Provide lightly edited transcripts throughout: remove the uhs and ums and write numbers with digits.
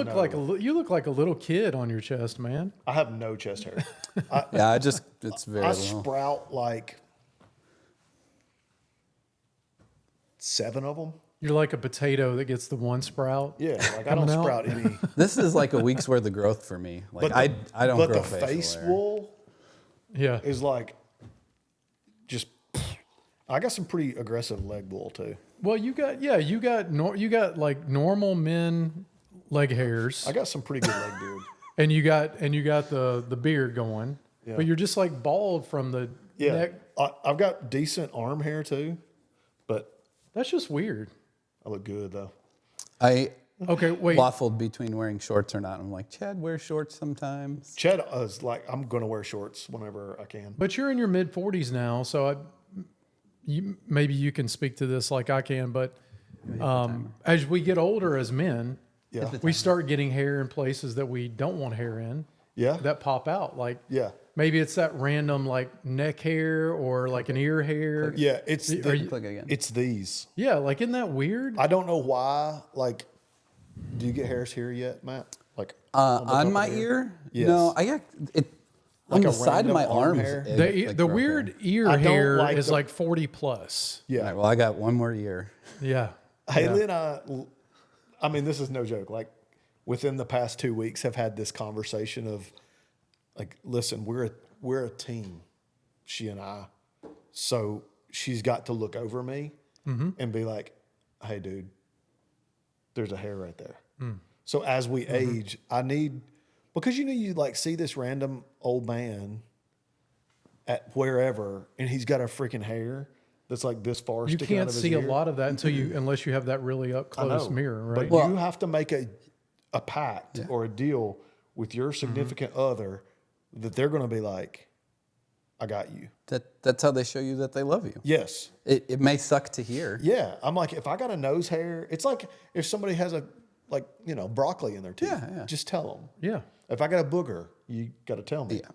look like a little kid on your chest, man. I have no chest hair. It's very I low. sprout like 7 of them. You're like a potato that gets the one sprout. Yeah, like I don't sprout any. This is like a week's worth of growth for me. Like I don't grow But the facial face hair. wool Yeah. is like just. I got some pretty aggressive leg wool too. Well, you got like normal men leg hairs, I got some pretty good leg beard. and you got the beard going, Yeah. but you're just like bald from the Yeah, neck. I've got decent arm hair too, but That's just weird. I look good though. I Okay, wait. waffled between wearing shorts or not. I'm like, Chad wears shorts sometimes. Chad is like, I'm going to wear shorts whenever I can. But you're in your mid 40s now, so maybe you can speak to this like I can. But as we get older as men, Yeah, we start getting hair in places that we don't want hair in. yeah, That pop out. Like yeah, maybe it's that random like neck hair or like an ear hair. yeah. It's Click again. it's these. Yeah, like isn't that weird? I don't know why. Like, do you get hairs here yet, Matt? Like the top On of my the ear? Yes. No, I got it Like on a the side of my random arm arms. hair? The weird ear I don't hair like is the- like 40 plus. Yeah. All right, well, I got one more year. Yeah. Haley and I mean, this is no joke. Like, within the past 2 weeks, have had this conversation of, like, listen, we're a team, she and I. So she's got to look over me and be like, "Hey, dude, there's a hair right there." So as we age, I need, because you like see this random old man at wherever, and he's got a freaking hair that's like this far. You sticking out can't of his see a ear. lot of that unless you have that really up I know, close mirror, right? But you have to make a pact or a deal with your significant other that they're going to be like, "I got you." That's how they show you that they love you. Yes. It may suck to hear. Yeah. I'm like, if I got a nose hair, it's like if somebody has broccoli in their teeth. Yeah. Just tell them. Yeah. If I got a booger, you got to tell me. Yeah.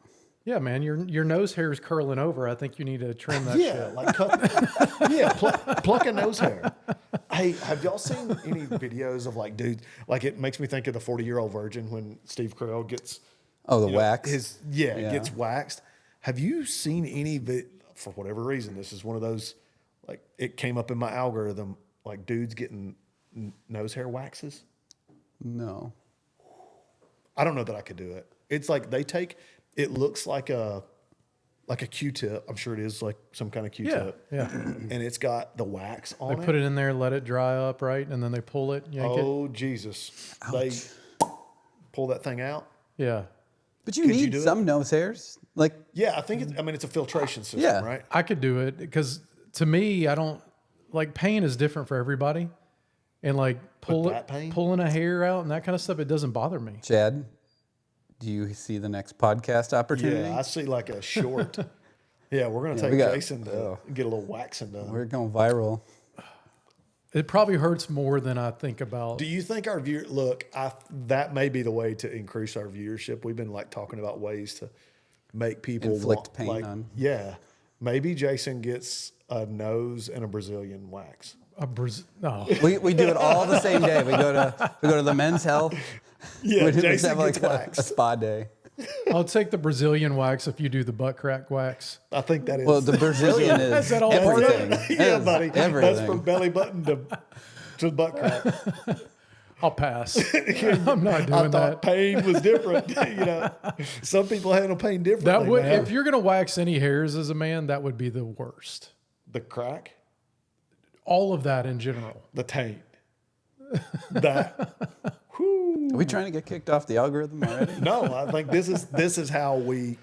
Yeah, man, your nose hair is curling over. I think you need to trim that Yeah, shit. like pluck a nose hair. Hey, have y'all seen any videos of like dudes? Like it makes me think of the 40-year-old virgin when Steve Carell gets Oh, the wax. gets waxed. Have you seen any for whatever reason? This is one of those like it came up in my algorithm like dudes getting nose hair waxes. No. I don't know that I could do it. It's like they take. It looks like a Q-tip. I'm sure it is like some kind of Q-tip. Yeah. And it's got the wax on They put it in there, let it dry up, right? And then they pull it, yank it. Oh, Jesus. They pull that thing out. Yeah. But you Could you need do some nose hairs. Like, Yeah, I think it's a filtration system, Yeah. right? I could do it because to me, I don't like pain is different for everybody. And like that pain? pulling a hair out and that kind of stuff, it doesn't bother me. Chad, do you see the next podcast opportunity? Yeah, I see like a short. Yeah, we're going to take we got- Jason to get a little waxing done. We're going viral. It probably hurts more than I think about. Do you think our that may be the way to increase our viewership. We've been like talking about ways to make people Inflict pain on. Yeah, maybe Jason gets a nose and a Brazilian wax. No. We do it all the same day. We go to the Men's Health. Yeah, We just Jason have like gets a waxed. spa day. I'll take the Brazilian wax if you do the butt crack wax. I think that is. Well, the Brazilian is Is that all part of it? everything. Yeah, It is buddy. That's everything. from belly button to butt crack. I'll pass. I'm not I doing thought that. pain was different. Some people handle pain differently. That would, man. if you're gonna wax any hairs as a man, that would be the worst. The crack, All of that in general. the taint, that. Are we trying to get kicked off the algorithm already? No, I think this is how we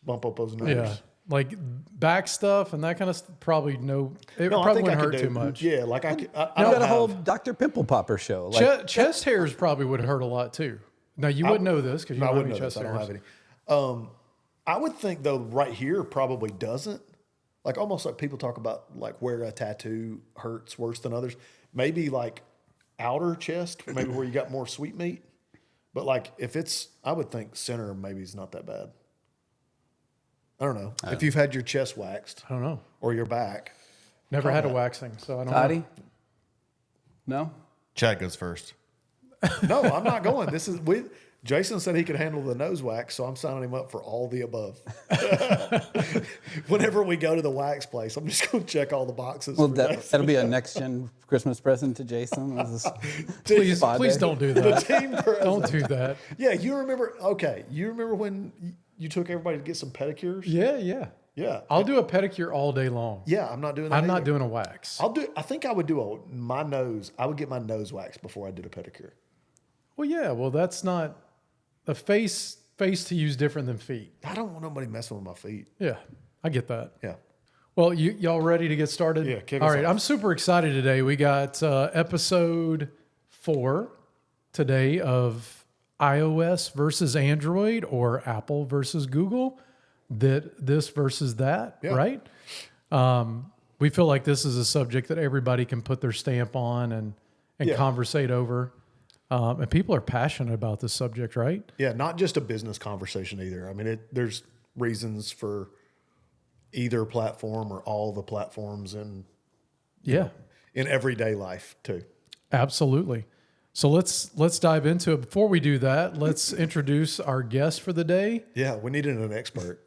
bump up those numbers. Yeah, like back stuff and that kind of stuff. Probably no. It No, I probably think I wouldn't could hurt do too much. Yeah, like I You don't got a have, whole Dr. Pimple Popper show. Like, Chest hairs probably would hurt a lot too. Now you wouldn't know this because you No, I don't have wouldn't any know this. chest I hairs. don't have any. I would think though, right here probably doesn't. Like almost like people talk about like where a tattoo hurts worse than others. Maybe like outer chest, maybe where you got more sweet meat. But like if it's, I would think center maybe is not that bad. I don't know. If you've had your chest waxed I don't know. or your back. Never had a waxing, so I don't Toddy? know. No? Chad goes first. No, I'm not going. Jason said he could handle the nose wax, so I'm signing him up for all the above. Whenever we go to the wax place, I'm just going to check all the boxes. Well, for Jason. that'll be a NextGen Christmas present to Jason. Please Spa day. don't do The that. team present. Don't do that. Yeah, you remember? Okay, you remember when you took everybody to get some pedicures? Yeah, yeah. Yeah, I'll do a pedicure all day long. yeah. I'm not doing that. I'm not either. doing a wax. I think I would do my nose. I would get my nose waxed before I did a pedicure. Well, yeah. Well, that's not a face to use different than feet. I don't want nobody messing with my feet. Yeah, I get that. Yeah. Well, y'all ready to get started? Yeah, kick all us right. off. I'm super excited today. We got episode 4 today of iOS versus Android, or Apple versus Google. This versus that, Yeah. right? We feel like this is a subject that everybody can put their stamp on and Yeah. conversate over. And people are passionate about this subject, right? Yeah, not just a business conversation either. I mean, there's reasons for either platform or all the platforms in Yeah, everyday life too. absolutely. So let's dive into it. Before we do that, let's introduce our guest for the day. Yeah, we needed an expert.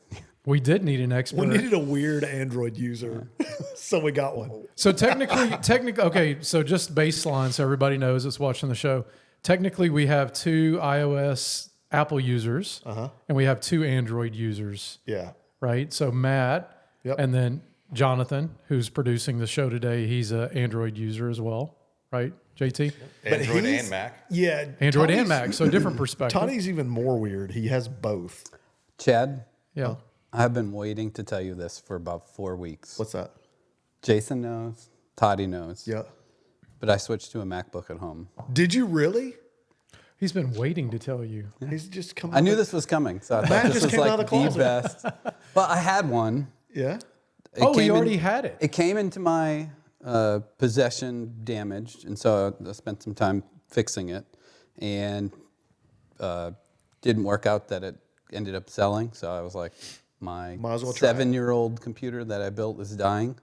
We did need an expert. We needed a weird Android user, so we got one. So technically, okay. So just baseline, so everybody knows that's watching the show. Technically, we have 2 iOS Apple users, and we have 2 Android users, Yeah, right? So Matt, Yep. and then Jonathan, who's producing the show today, he's an Android user as well, right? JT, Android he's- and Mac. yeah. Android and Tony's- Mac, so different perspective. Tony's even more weird. He has both. Chad, Yeah. I've been waiting to tell you this for about 4 weeks. What's that? Jason knows, Toddy knows, Yeah. but I switched to a MacBook at home. Did you really? He's been waiting to tell you. He's just come. I knew this was coming, so I Matt thought this just was came like out of the the best. Well, I had one. Yeah. It Oh, he came in- already had it. It came into my possession damaged, and so I spent some time fixing it, and didn't work out that it ended up selling. So I was like, my Might as well try it. 7-year-old computer that I built is dying.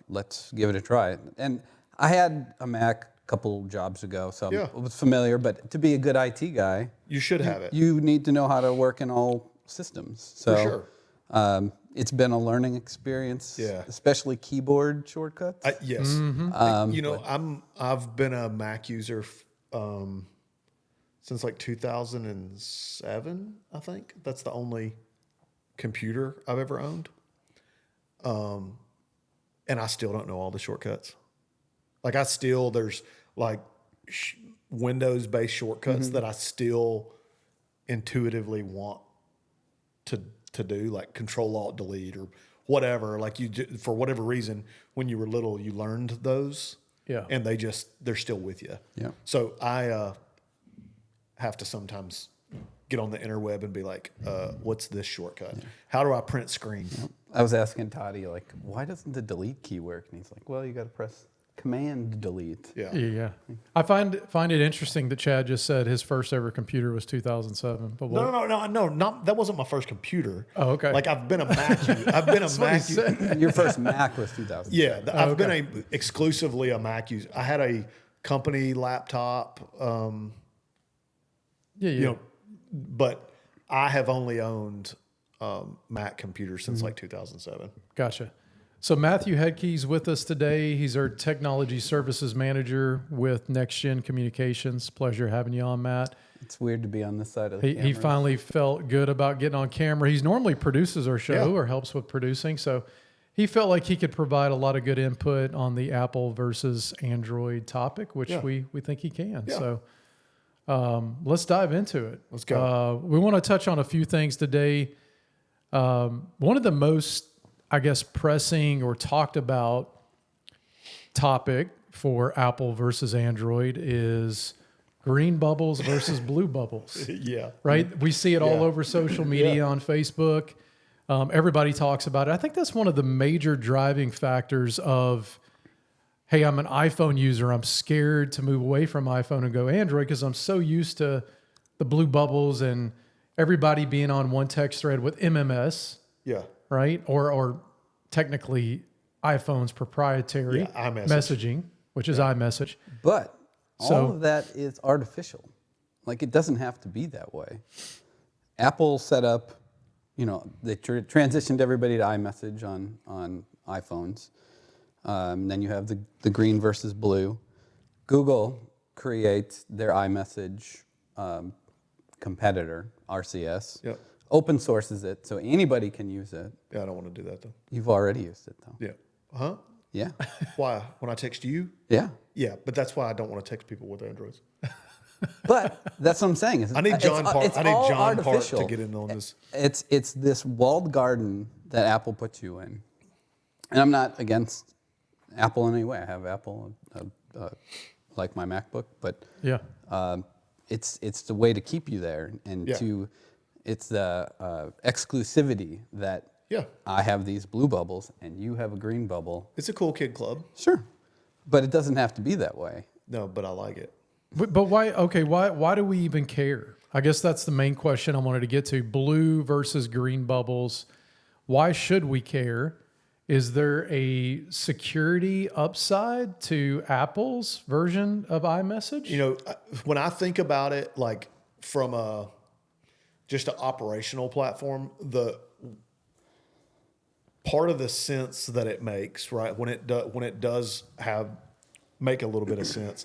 Let's give it a try. And I had a Mac a couple jobs ago, so Yeah. I was familiar. But to be a good IT guy, You should have it. you need to know how to work in all systems. So sure. it's been a learning experience, Yeah. especially keyboard shortcuts. Yes. I've been a Mac user since like 2007. I think that's the only computer I've ever owned. And I still don't know all the shortcuts. Like there's like Windows based shortcuts that I still intuitively want to do, like Control Alt Delete or whatever. Like for whatever reason, when you were little, you learned those. Yeah. And they're still with you. Yeah. So I have to sometimes get on the interweb and be like, what's this shortcut? How do I print screen? I was asking Toddy, like, why doesn't the delete key work? And he's like, well, you got to press Command Delete. Yeah. Yeah. I find it interesting that Chad just said his first ever computer was 2007. But No, not that wasn't my first computer. Oh, okay. Like I've been a Mac user. I've been a That's what he Mac said. user. Your first Mac was 2000. Yeah, I've okay. been exclusively a Mac user. I had a company laptop, Yeah. but I have only owned Mac computers since like 2007. Gotcha. So Matthew Hedtke's with us today. He's our technology services manager with NextGen Communications. Pleasure having you on, Matt. It's weird to be on this side of the He finally felt good about getting on camera. He's normally produces our show Yeah. or helps with producing. So he felt like he could provide a lot of good input on the Apple versus Android topic, which Yeah. we think he can. Yeah. So let's dive into it. Let's go. We want to touch on a few things today. One of the most, I guess, pressing or talked about topic for Apple versus Android is green bubbles versus blue bubbles, Yeah. right? We see it all Yeah. over social media, on Facebook. Everybody talks about it. I think that's one of the major driving factors of, hey, I'm an iPhone user. I'm scared to move away from iPhone and go Android because I'm so used to the blue bubbles and everybody being on one text thread with MMS, Yeah. right? Or technically iPhone's proprietary Yeah, iMessage. messaging, which is iMessage. But All of that is artificial. Like, it doesn't have to be that way. Apple set up, they transitioned everybody to iMessage on iPhones. Then you have the green versus blue. Google creates their iMessage competitor, RCS. Yep. Open sources it so anybody can use it. Yeah, I don't want to do that though. You've already used it though. Yeah. Huh? Yeah. Why? When I text you? Yeah. Yeah, but that's why I don't want to text people with Androids. But that's what I'm saying. I need John Part. I need John Part artificial. to get in on this. It's this walled garden that Apple puts you in, and I'm not against Apple in any way. I have Apple, like my MacBook, but Yeah. it's the way to keep you there, and it's the exclusivity that Yeah. I have these blue bubbles and you have a green bubble. It's a cool kid club. Sure, but it doesn't have to be that way. No, but I like it. But why? Okay, why do we even care? I guess that's the main question I wanted to get to. Blue versus green bubbles. Why should we care? Is there a security upside to Apple's version of iMessage? When I think about it, like from just an operational platform, the part of the sense that it makes, right, when it does make a little bit of sense,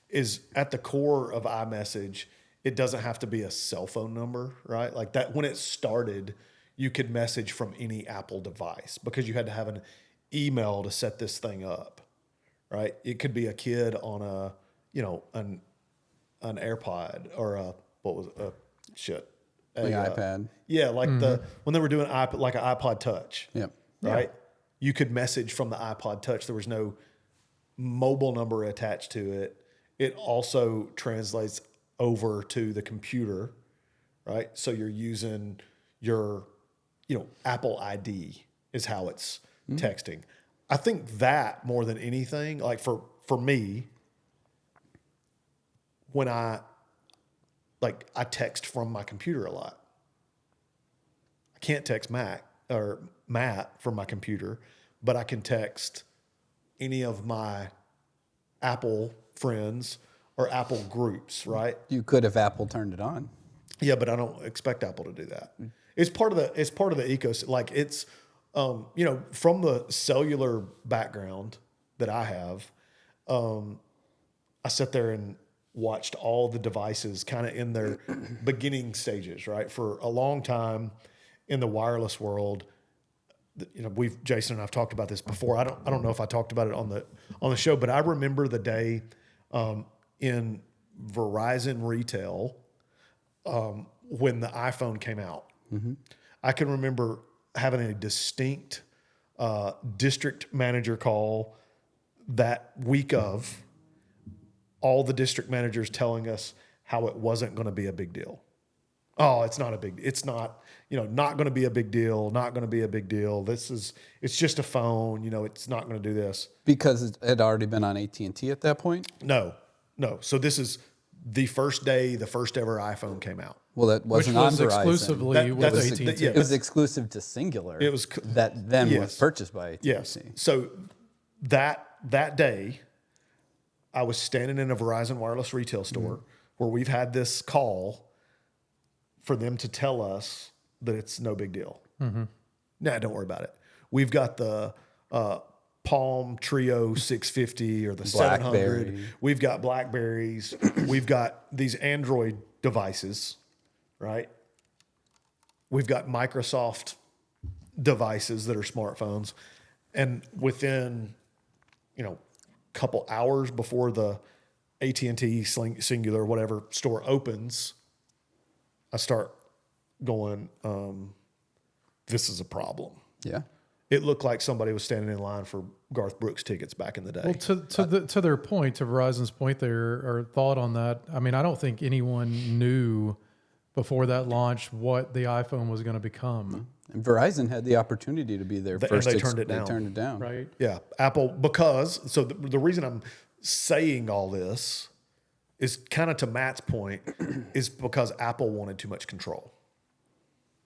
is at the core of iMessage. It doesn't have to be a cell phone number, right? Like that. When it started, you could message from any Apple device because you had to have an email to set this thing up, right? It could be a kid on an AirPod or iPad. Yeah, like when they were doing like an iPod Touch. Yep. Right. Yeah. You could message from the iPod Touch. There was no mobile number attached to it. It also translates over to the computer, right? So you're using your, Apple ID is how it's texting. I think that more than anything, like for me, when I text from my computer a lot. I can't text Matt from my computer, but I can text any of my Apple friends or Apple groups, right? You could if Apple turned it on. Yeah, but I don't expect Apple to do that. It's part of the ecosystem. Like it's, from the cellular background that I have, I sat there and watched all the devices kind of in their beginning stages, right? For a long time in the wireless world, Jason and I've talked about this before. I don't know if I talked about it on the show, but I remember the day in Verizon retail when the iPhone came out. Mm-hmm. I can remember having a distinct district manager call that week of all the district managers telling us how it wasn't going to be a big deal. Oh, it's not going to be a big deal, not going to be a big deal. It's just a phone, it's not going to do this. Because it had already been on AT&T at that point? No. So this is the first day the first ever iPhone came out. Well, that wasn't Which was on Verizon. exclusively with AT&T. It was exclusive to Singular. It was that then was purchased by AT&T. Yes. So that day, I was standing in a Verizon wireless retail store where we've had this call for them to tell us that it's no big deal. Mm-hmm. Nah, don't worry about it. We've got the Palm Trio 650 or the 700. We've got Blackberries. We've got these Android devices, right? We've got Microsoft devices that are smartphones. And within, couple hours before the AT&T Singular, whatever store opens, I start going, this is a problem. Yeah. It looked like somebody was standing in line for Garth Brooks tickets back in the day. Well, to their point, to Verizon's point there, or thought on that, I mean, I don't think anyone knew before that launch what the iPhone was going to become. And Verizon had the opportunity to be there first. And they turned it down. They turned it down. Right. Yeah. Apple, because, so the reason I'm saying all this is kind of to Matt's point, is because Apple wanted too much control,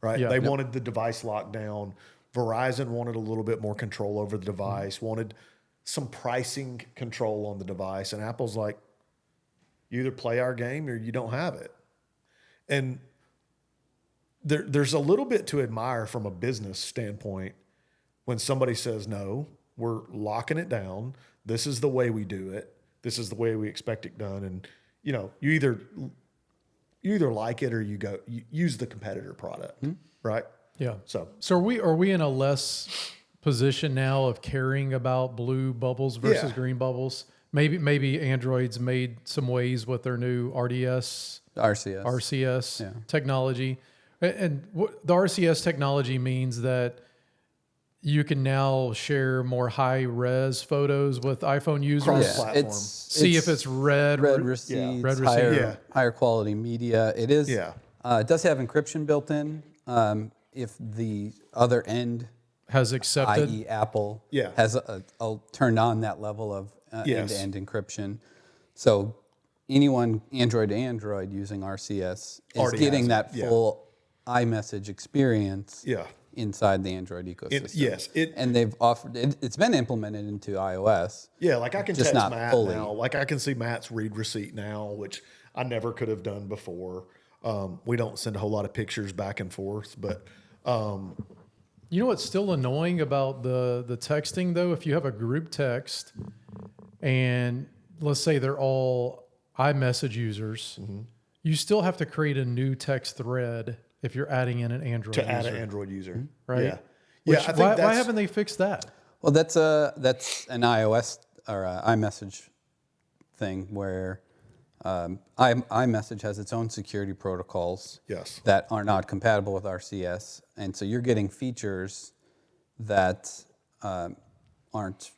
right? Yeah. They wanted the device locked down. Verizon wanted a little bit more control over the device, wanted some pricing control on the device. And Apple's like, You either play our game or you don't have it. And there's a little bit to admire from a business standpoint when somebody says, no, we're locking it down. This is the way we do it. This is the way we expect it done. And, you know, you either like it or you use the competitor product, right? Yeah. So are we in a less position now of caring about blue bubbles versus green bubbles? Maybe Android's made some ways with their new RCS technology. And the RCS technology means that you can now share more high-res photos with iPhone users. Cross-platform. See if it's red receipts, higher quality media. It is. Yeah. It does have encryption built in. If the other end has accepted, i.e. Apple, has turned on that level of end-to-end encryption. So anyone Android to Android using RCS is getting that full iMessage experience inside the Android ecosystem. And they've offered it's been implemented into iOS. Yeah, like I can just text not Matt fully. now. Like I can see Matt's read receipt now, which I never could have done before. We don't send a whole lot of pictures back and forth, but you know what's still annoying about the texting though? If you have a group text and let's say they're all iMessage users, you still have to create a new text thread if you're adding in an Android user. Add an Android user, right? Yeah. I think why haven't they fixed that? Well, that's an iOS or iMessage thing where iMessage has its own security protocols that are not compatible with RCS, and so you're getting features that aren't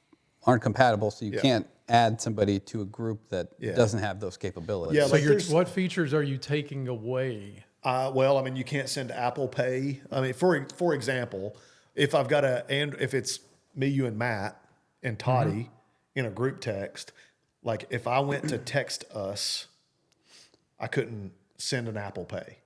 compatible. So you can't add somebody to a group that doesn't have those capabilities. Yeah, so what features are you taking away? Well, I mean, you can't send Apple Pay. I mean, for example, if I've got if it's me, you, and Matt and Toddy in a group text, like if I went to text us, I couldn't send an Apple Pay.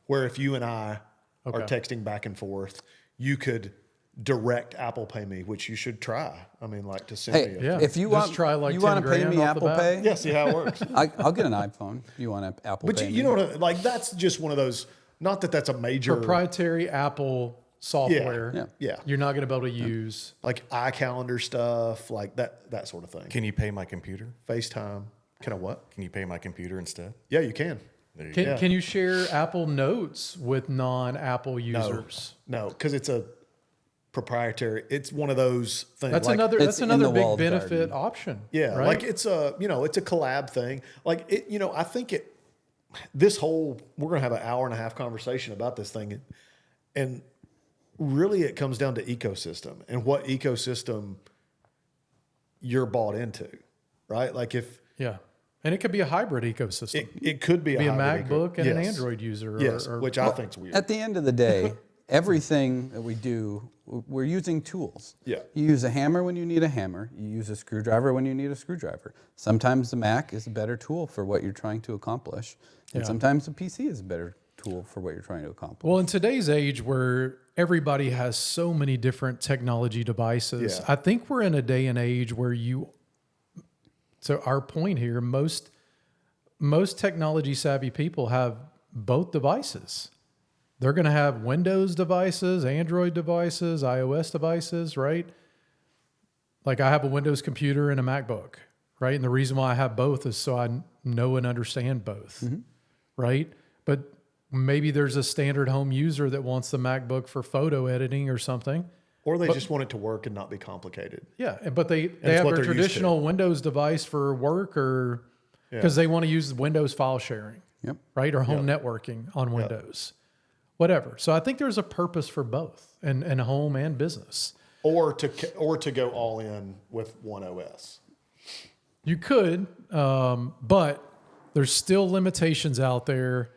Where if you and I are texting back and forth, you could direct Apple Pay me, which you should try. I mean, like to send me. If you want, try like you want to pay me Apple Pay? Yeah, see how it works. I'll get an iPhone. If you want to Apple Pay But you know what? Like that's just one of those. Not that that's a major proprietary Apple software. Yeah. You're not going to be able to use like iCalendar stuff, like that sort of thing. Can you pay my computer? FaceTime. Can I what? Can you pay my computer instead? Yeah, you can. Can you share Apple Notes with non-Apple users? No, because it's a proprietary. It's one of those things. That's like, another big benefit option. Yeah, right? like it's a collab thing. Like it, I think we're gonna have an hour and a half conversation about this thing, and really it comes down to ecosystem and what ecosystem you're bought into, right? Like and it could be a hybrid ecosystem. It could be a MacBook and an Android user. Which I think is weird. At the end of the day, everything that we do, we're using tools. Yeah. You use a hammer when you need a hammer. You use a screwdriver when you need a screwdriver. Sometimes the Mac is a better tool for what you're trying to accomplish. And sometimes the PC is a better tool for what you're trying to accomplish. Well, in today's age where everybody has so many different technology devices, I think we're in a day and age where so our point here, most technology savvy people have both devices. They're going to have Windows devices, Android devices, iOS devices, right? Like I have a Windows computer and a MacBook, right? And the reason why I have both is so I know and understand both, right? But maybe there's a standard home user that wants the MacBook for photo editing or something. Or they just want it to work and not be complicated. Yeah, but they have a traditional Windows device for work or because they want to use Windows file sharing, right? Or home networking on Windows, whatever. So I think there's a purpose for both and home and business. Or to go all in with one OS. You could, but there's still limitations out there.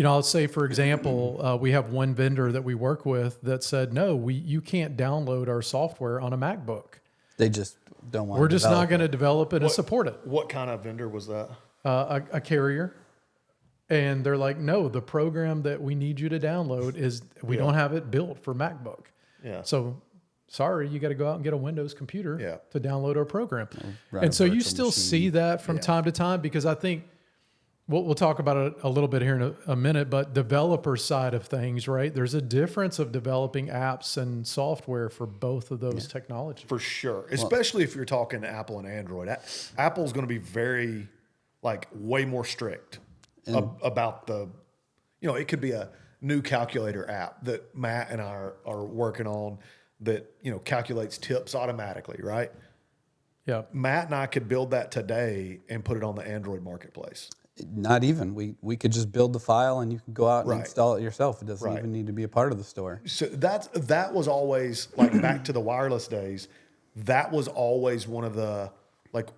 I'll say, for example, we have one vendor that we work with that said, no, you can't download our software on a MacBook. They just don't want We're just not going to develop it and support it. What kind of vendor was that? A carrier. And they're like, no, the program that we need you to download we don't have it built for MacBook. Yeah. So sorry, you got to go out and get a Windows computer to download our program. And so you still see that from time to time because I think we'll talk about it a little bit here in a minute, but developer side of things, right? There's a difference of developing apps and software for both of those technologies. For sure, especially if you're talking Apple and Android. Apple's going to be very, like, way more strict about the, it could be a new calculator app that Matt and I are working on that, calculates tips automatically, right? Yeah. Matt and I could build that today and put it on the Android marketplace. Not even. We could just build the file and you can go out and Right. install it yourself. It doesn't Right. even need to be a part of the store. So that was always, like, back to the wireless days. That was always one of the, like,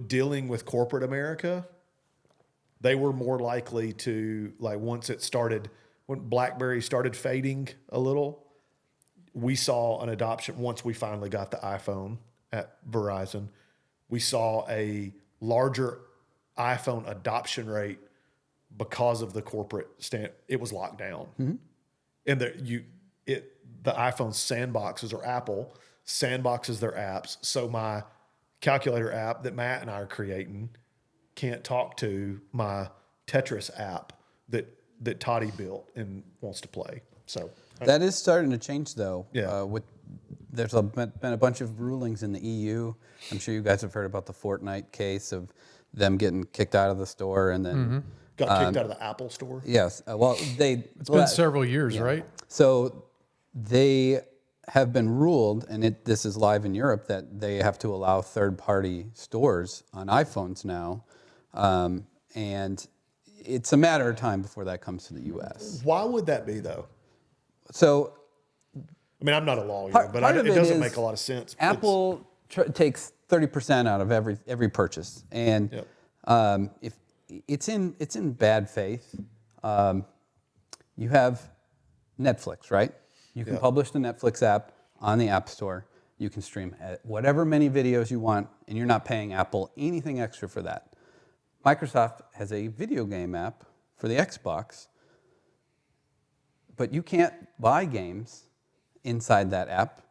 dealing with corporate America. They were more likely to, like, once it started, when BlackBerry started fading a little, we saw an adoption. Once we finally got the iPhone at Verizon, we saw a larger iPhone adoption rate because of the corporate it was locked down. Mm-hmm. And the iPhone sandboxes, or Apple sandboxes their apps. So my calculator app that Matt and I are creating can't talk to my Tetris app that Toddy built and wants to play. So that is starting to change, though. Yeah. There's been a bunch of rulings in the EU. I'm sure you guys have heard about the Fortnite case of them getting kicked out of the store and then got kicked out of the Apple store. yes. It's been several years, right? So they have been ruled, and this is live in Europe, that they have to allow third-party stores on iPhones now, and it's a matter of time before that comes to the U.S. Why would that be, though? So I mean, I'm not a lawyer, part but of it doesn't is make a lot of sense. Apple takes 30% out of every purchase, and Yep. If it's in bad faith, you have Netflix, right? You can publish the Netflix app on the App Store. You can stream whatever many videos you want, and you're not paying Apple anything extra for that. Microsoft has a video game app for the Xbox, but you can't buy games inside that app.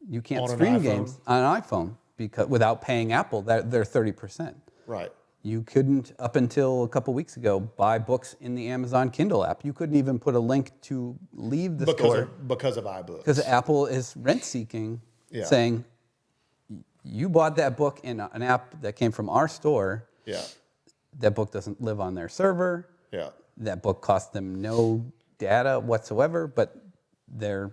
You can't On an stream iPhone? games on an iPhone without paying Apple. They're 30%. Right. You couldn't, up until a couple weeks ago, buy books in the Amazon Kindle app. You couldn't even put a link to leave the store Because of iBooks. because Apple is rent-seeking, Yeah. saying, you bought that book in an app that came from our store. Yeah. That book doesn't live on their server. Yeah. That book cost them no data whatsoever, but they're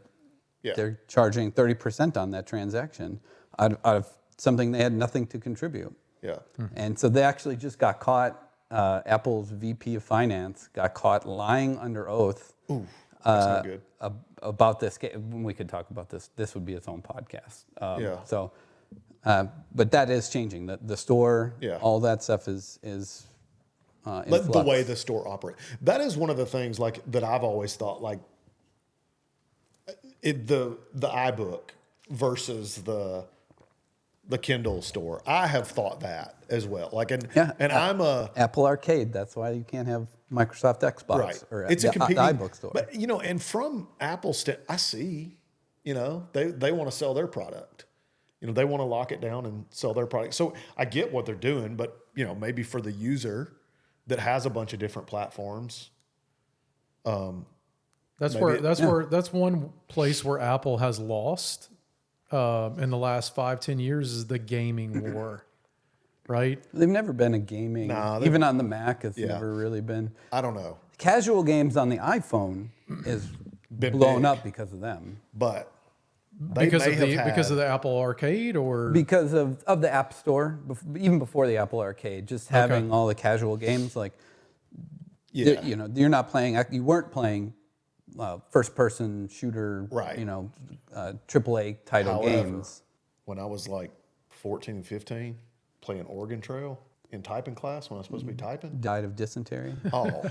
charging 30% on that transaction out of something they had nothing to contribute. Yeah. And so they actually just got caught. Apple's VP of Finance got caught lying under oath That's not good. about this. When we could talk about this, this would be its own podcast. Yeah. So, but that is changing. The store, all that stuff is in The flux. way the store operates. That is one of the things, like, that I've always thought, like, the iBook versus the Kindle store. I have thought that as well. Like, and I'm a Apple Arcade. That's why you can't have Microsoft Xbox right. or It's a competing iBook store. But and from Apple, I see, they want to sell their product. They want to lock it down and sell their product. So I get what they're doing, but maybe for the user that has a bunch of different platforms. That's one place where Apple has lost in the last 5-10 years is the gaming war, right? They've never been a gaming. Even on the Mac, it's never really been. I don't know. Casual games on the iPhone is blown big. up because of them. But Because of the Apple Arcade, or Because of the App Store, even before the Apple Arcade, just having all the casual games, like, you're not playing, you weren't playing first-person shooter, Right. AAA title However, games. when I was like 14 and 15, playing Oregon Trail in typing class when I was supposed to be typing. Died of dysentery. Oh,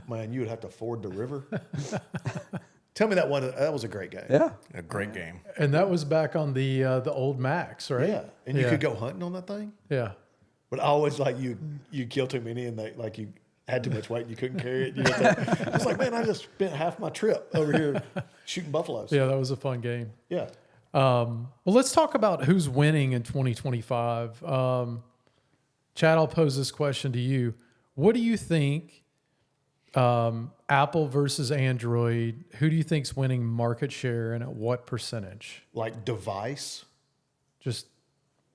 man, you would have to ford the river. Tell me that was a great game. Yeah. A great game. and that was back on the old Macs, right? Yeah. And you could go hunting on that thing. Yeah. But I always like you kill too many and you had too much weight and you couldn't carry it. I was like, man, I just spent half my trip over here shooting buffaloes. Yeah, that was a fun game. Yeah. Well, let's talk about who's winning in 2025. Chad, I'll pose this question to you. What do you think? Apple versus Android. Who do you think's winning market share, and at what percentage? Like device, Just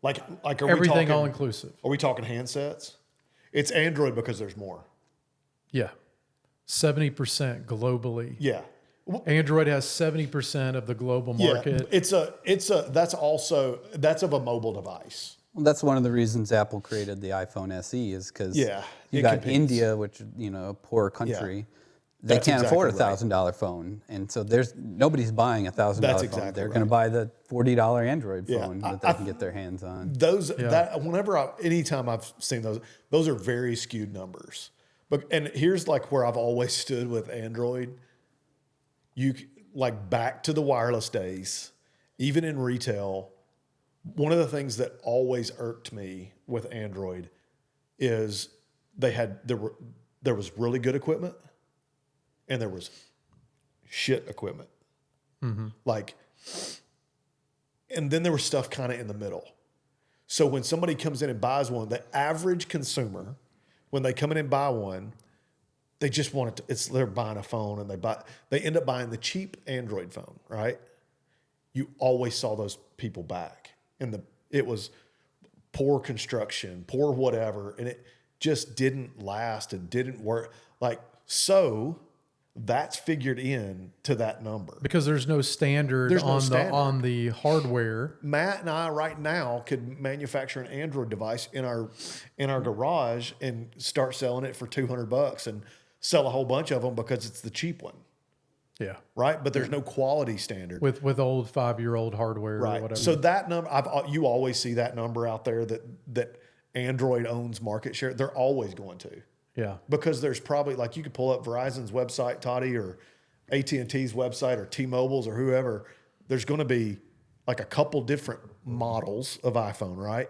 like are everything we talking, all inclusive. Are we talking handsets? It's Android because there's more. Yeah, 70% globally. Yeah. Android has 70% of the global market. Yeah, that's of a mobile device. Well, that's one of the reasons Apple created the iPhone SE is because Yeah, you it got competes. India, which a poor country. They That's can't afford exactly $1,000 phone, and so nobody's buying $1,000 phone. That's exactly They're right. going to buy the $40 Android Yeah, phone that they can get their hands on. Anytime I've seen those are very skewed numbers. And here's like where I've always stood with Android. Like back to the wireless days, even in retail, one of the things that always irked me with Android is there was really good equipment and there was shit equipment. Like, and then there was stuff kind of in the middle. So when somebody comes in and buys one, the average consumer, when they come in and buy one, they just want it they're buying a phone and they end up buying the cheap Android phone, right? You always saw those people back. It was poor construction, poor whatever, and it just didn't last and didn't work. So that's figured in to that number. Because there's no standard, on the hardware. Matt and I right now could manufacture an Android device in our garage and start selling it for $200 and sell a whole bunch of them because it's the cheap one. Yeah. Right. But there's no quality standard With old 5-year-old hardware or whatever. So that number, you always see that number out there that Android owns market share. They're always going to. Yeah. Because there's probably, like, you could pull up Verizon's website, Toddy, or AT&T's website, or T-Mobile's, or whoever. There's going to be like a couple different models of iPhone, right?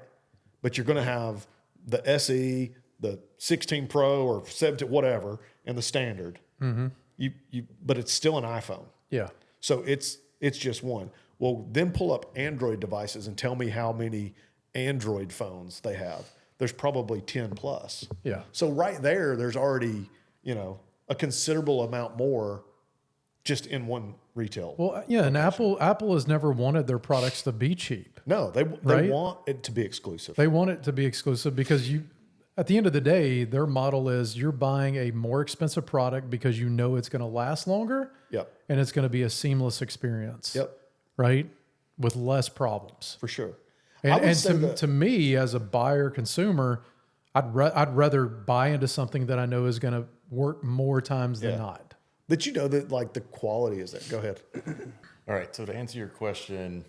But you're going to have the SE, the 16 Pro, or 17, whatever, and the standard. Mm-hmm. But it's still an iPhone. Yeah. So it's just one. Well, then pull up Android devices and tell me how many Android phones they have. There's probably 10 plus. Yeah. So right there's already, a considerable amount more just in one retail. Well, yeah, and Apple has never wanted their products to be cheap. No, they Right? want it to be exclusive. They want it to be exclusive because at the end of the day, their model is you're buying a more expensive product because you know it's going to last longer. Yep. And it's going to be a seamless experience. Yep. Right? With less problems. For sure. And to me, as a buyer consumer, I'd rather buy into something that I know is going to work more times than not. That that like the quality is there. Go ahead. All right. So to answer your question,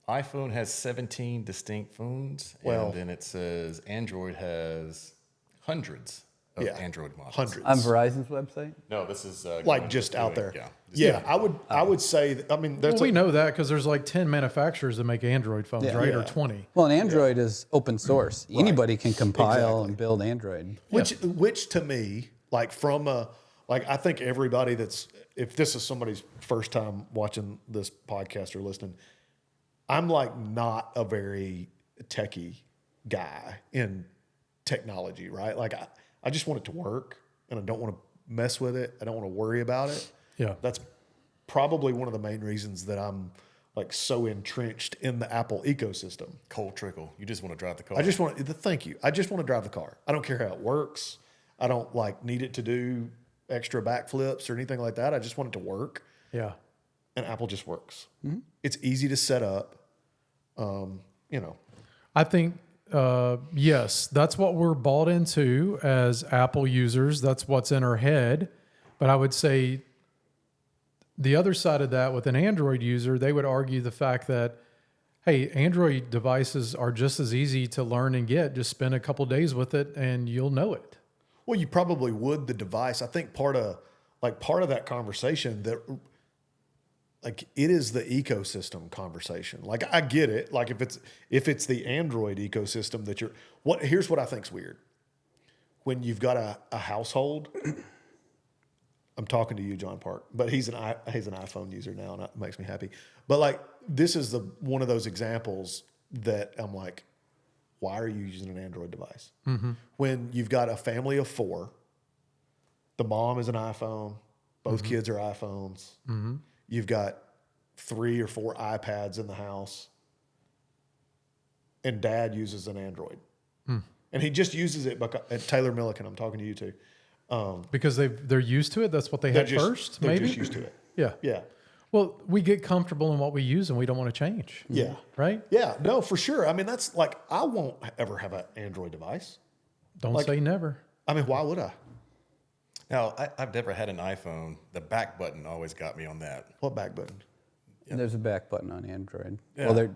iPhone has 17 distinct phones. Well- and then it says Android has hundreds of Android models. Hundreds. On Verizon's website? No, this is Like just out there. Yeah. Yeah, I would say, that's We know that because there's like 10 manufacturers that make Android phones, right? Or 20. Well, and Android is open source. Anybody can compile and build Android. Which to me, like I think everybody if this is somebody's first time watching this podcast or listening, I'm like not a very techie guy in technology, right? Like I just want it to work and I don't want to mess with it. I don't want to worry about it. Yeah. That's probably one of the main reasons that I'm like so entrenched in the Apple ecosystem. Cold trickle. You just want to drive the car. Thank you. I just want to drive the car. I don't care how it works. I don't need it to do extra backflips or anything like that. I just want it to work. Yeah. And Apple just works. Mm-hmm. It's easy to set up. I think, yes, that's what we're bought into as Apple users. That's what's in our head. But I would say the other side of that with an Android user, they would argue the fact that, hey, Android devices are just as easy to learn and get. Just spend a couple days with it and you'll know it. Well, you probably would the device. I think part of that conversation that it is the ecosystem conversation. Like I get it. Like if it's the Android ecosystem that here's what I think's weird. When you've got a household, I'm talking to you, John Park, but he's an iPhone user now, and that makes me happy. But this is one of those examples that I'm like, why are you using an Android device? When you've got a family of 4, the mom is an iPhone, both kids are iPhones. You've got 3 or 4 iPads in the house, and dad uses an Android. And he just uses it because, and Taylor Milliken, I'm talking to you too. Because they're used to it. That's what they had first, they're maybe? just used to it. Yeah. Yeah. Well, we get comfortable in what we use and we don't want to change. Yeah. Right? Yeah. No, for sure. I mean, that's like, I won't ever have an Android device. Don't say never. I mean, why would I? Now, I've never had an iPhone. The back button always got me on that. What back button? There's a back button on Android. Yeah. Well,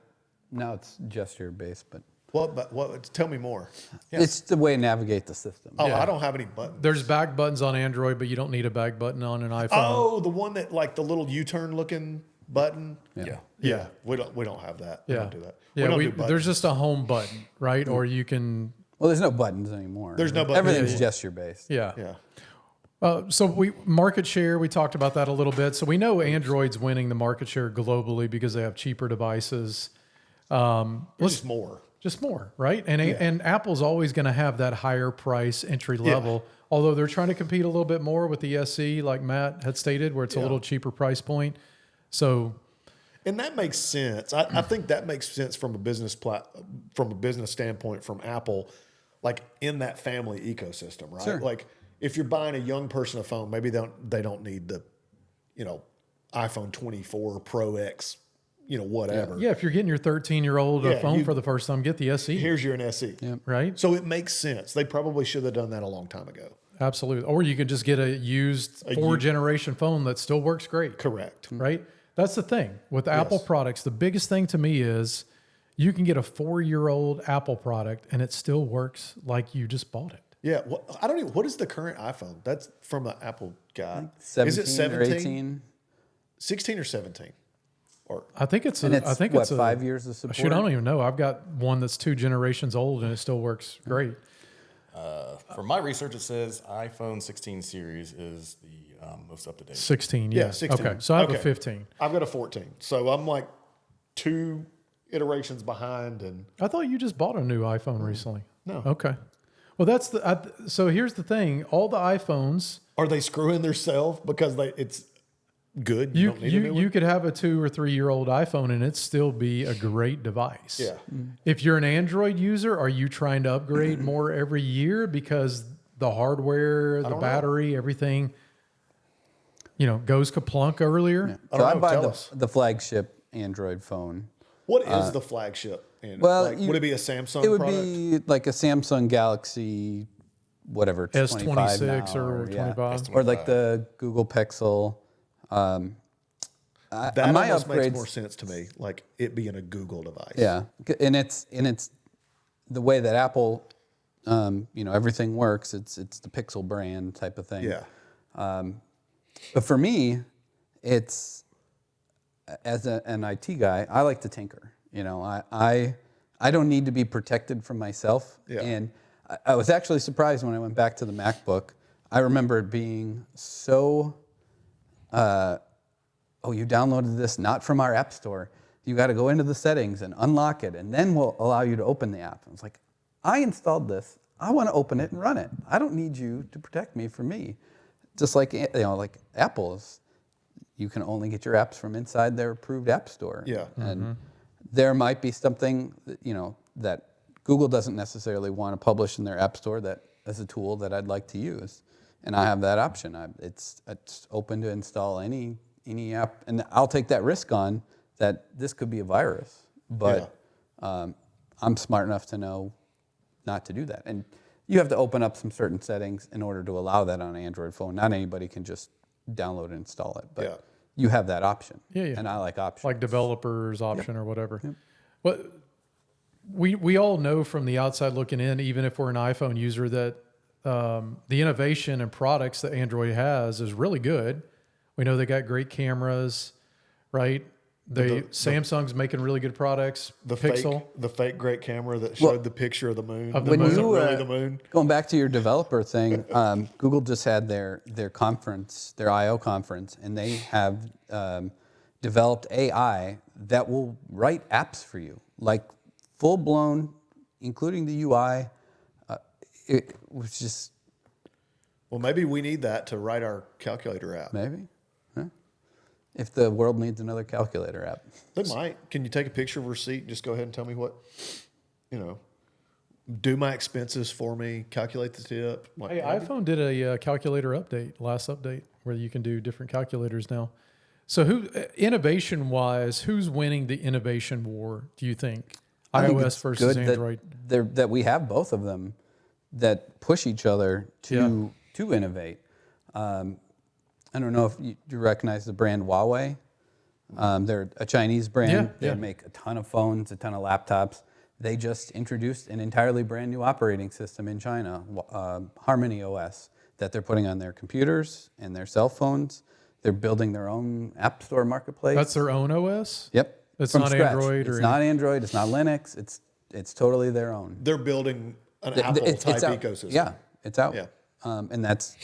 now it's gesture based, but What? Tell me more. it's the way to navigate the system. Oh, Yeah. I don't have any buttons. There's back buttons on Android, but you don't need a back button on an iPhone. Oh, the one that like the little U-turn looking button. Yeah. Yeah. We don't have that. We Yeah. don't do that. Yeah, don't do buttons. there's just a home button, right? Or you can, Well, there's no buttons anymore. There's no buttons. Everything's Yeah. gesture based. yeah. Yeah. So market share, we talked about that a little bit. So we know Android's winning the market share globally because they have cheaper devices. Just more. Just more, right? And Apple's always going to have that higher price entry level, although they're trying to compete a little bit more with the SE, like Matt had stated, where it's a little cheaper price point. So, And that makes sense. I think that makes sense from a business standpoint from Apple, like in that family ecosystem, right? Sure. Like if you're buying a young person a phone, maybe they don't need the, iPhone 24 Pro X, whatever. yeah, if you're getting your 13-year-old a Yeah, phone for the first time, get the SE, Here's your SE. right? So it makes sense. They probably should have done that a long time ago. Absolutely. Or you can just get a used 4th-generation phone that still works great. Correct. Right? That's the thing with Apple products. The biggest thing to me is you can get a 4-year-old Apple product and it still works like you just bought it. Yeah. I don't even. What is the current iPhone? That's from an Apple guy. 17 Is it 17? or 18? 16 or 17? Or I think it's. And it's, I think what, it's 5 years of support? Shoot, I don't even know. I've got one that's 2 generations old and it still works great. For my research, it says iPhone 16 series is the most up to date. 16. Yeah, Yeah. 16. Okay. So I have a Okay. 15. I've got a 14. So I'm like 2 iterations behind. And I thought you just bought a new iPhone recently. No. Okay. Well, that's so here's the thing. All the iPhones, are they screwing themselves because it's good? you don't need a new you one? could have a 2 or 3-year-old iPhone and it still be a great device. Yeah. If you're an Android user, are you trying to upgrade more every year because the hardware, the don't know. battery, everything, goes kaplunk earlier? I So don't I know. buy Tell us. the flagship Android phone. What is the flagship? well, Like, would it be a Samsung It would product? be like a Samsung Galaxy, whatever, S26 now, or 25. or like the Google Pixel. That my almost makes upgrades- more sense to me, like it being a Google device. Yeah, and it's the way that Apple, everything works. It's the Pixel brand type of thing. Yeah. But for me, it's as an IT guy, I like to tinker. I don't need to be protected from myself. Yeah. And I was actually surprised when I went back to the MacBook. I remember it being so, you downloaded this not from our app store. You got to go into the settings and unlock it, and then we'll allow you to open the app. I was like, I installed this. I want to open it and run it. I don't need you to protect me from me. Just like like Apple's, you can only get your apps from inside their approved app store. Yeah. And there might be something that Google doesn't necessarily want to publish in their app store that as a tool that I'd like to use, and I have that option. It's open to install any app, and I'll take that risk on that this could be a virus, but I'm smart enough to know not to do that. And you have to open up some certain settings in order to allow that on an Android phone. Not anybody can just download and install it, but you have that option. Yeah, yeah. And I like options. Like developers option or whatever. But we all know from the outside looking in, even if we're an iPhone user, that the innovation and products that Android has is really good. We know they got great cameras, right? Samsung's making really good products. The Pixel. fake great camera that showed the picture of the moon. Of the It moon. wasn't really the moon. Going back to your developer thing, Google just had their conference, their I/O conference, and they have developed AI that will write apps for you, like full-blown including the UI. It was just Well, maybe we need that to write our calculator app. maybe. Huh? If the world needs another calculator app. They might. Can you take a picture of a receipt and just go ahead and tell me what, do my expenses for me, calculate the tip? Like, Hey, iPhone did a calculator update, last update, where you can do different calculators now. So, innovation wise, who's winning the innovation war? Do you think? I think iOS it's versus good Android. that we have both of them that push each other to innovate. I don't know if you recognize the brand Huawei. They're a Chinese brand. Yeah, They yeah. make a ton of phones, a ton of laptops. They just introduced an entirely brand new operating system in China, Harmony OS, that they're putting on their computers and their cell phones. They're building their own app store marketplace. That's their own OS? Yep. It's From not scratch. Android It's or not Android. It's not Linux. It's totally their own. they're building an It's Apple-type out. ecosystem. Yeah, it's out. Yeah. And that's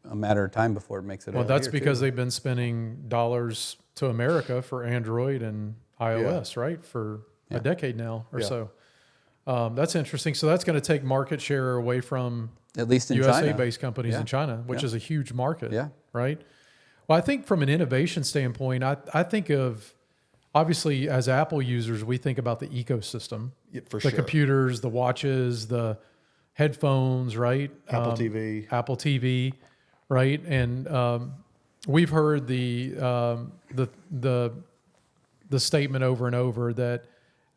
a matter of time before it makes it. Well, over that's here, because too. they've been spending dollars to America for Android and iOS, right? For a decade now or Yeah. so. That's interesting. So that's going to take market share away from at least in China. USA-based companies Yeah. in China, which Yeah. is a huge market, Yeah. right? Well, I think from an innovation standpoint, I think of, obviously, as Apple users, we think about the ecosystem. Yeah, for the sure. computers, the watches, the headphones, right? Apple TV. Apple TV, right? And we've heard the statement over and over that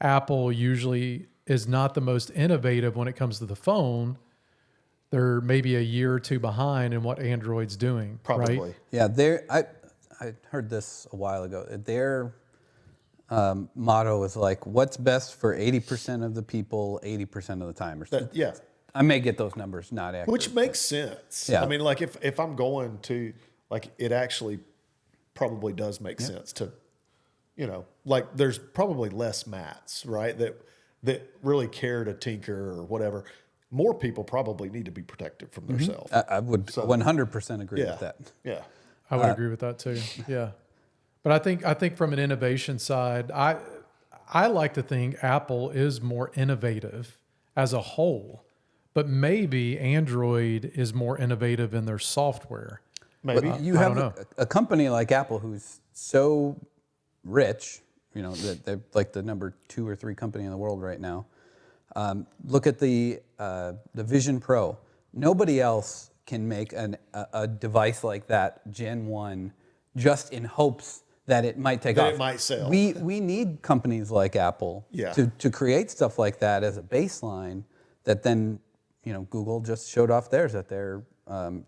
Apple usually is not the most innovative when it comes to the phone. They're maybe a year or two behind in what Android's doing, Probably. right? Yeah, I heard this a while ago. Their motto is like, "What's best for 80% of the people, 80% of the time." Or something. Yeah. I may get those numbers not accurate. Which makes sense. Yeah. I mean, like if I'm going to, like, it actually probably does make sense to, like there's probably less Matts, right? That really care to tinker or whatever. More people probably need to be protected from themselves. I would 100% agree Yeah. with that. Yeah. I would agree with that too. Yeah, but I think from an innovation side, I like to think Apple is more innovative as a whole, but maybe Android is more innovative in their software. Maybe. But you I have don't know. a company like Apple who's so rich, that they're like the number 2 or 3 company in the world right now. Look at the Vision Pro. Nobody else can make a device like that, Gen 1, just in hopes that it might take That off. it might sell. We need companies like Apple Yeah. to create stuff like that as a baseline that then, Google just showed off theirs at their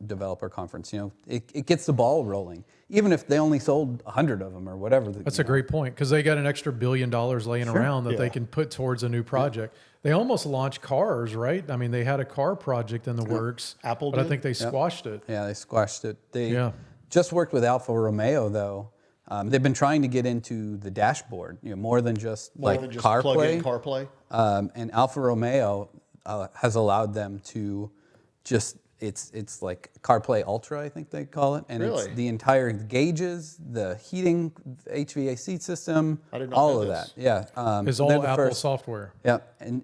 developer conference. It gets the ball rolling, even if they only sold 100 of them or whatever. That's a great point because they got an extra $1 billion laying around that Yeah. they can put towards a new project. They almost launched cars, right? I mean, they had a car project in the works. Apple but I did? think they squashed it. Yeah, they squashed it. They Yeah. just worked with Alfa Romeo, though. They've been trying to get into the dashboard, more than just More like than just CarPlay. plug in CarPlay. And Alfa Romeo has allowed them to just it's like CarPlay Ultra, I think they call it, and it's Really? the entire gauges, the heating, HVAC system, I did not all know of this. that. Yeah, It's they're all the Apple first. software. Yeah,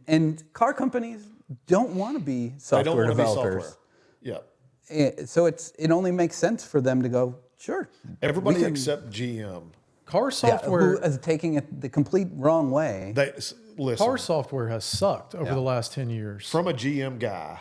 and car companies don't want to be They don't software want to be developers. software. Yeah. So it only makes sense for them to go, sure. Everybody we can- except GM. Car yeah, software, who is taking it the complete wrong way. Listen, car software has sucked over the last 10 years. from a GM guy,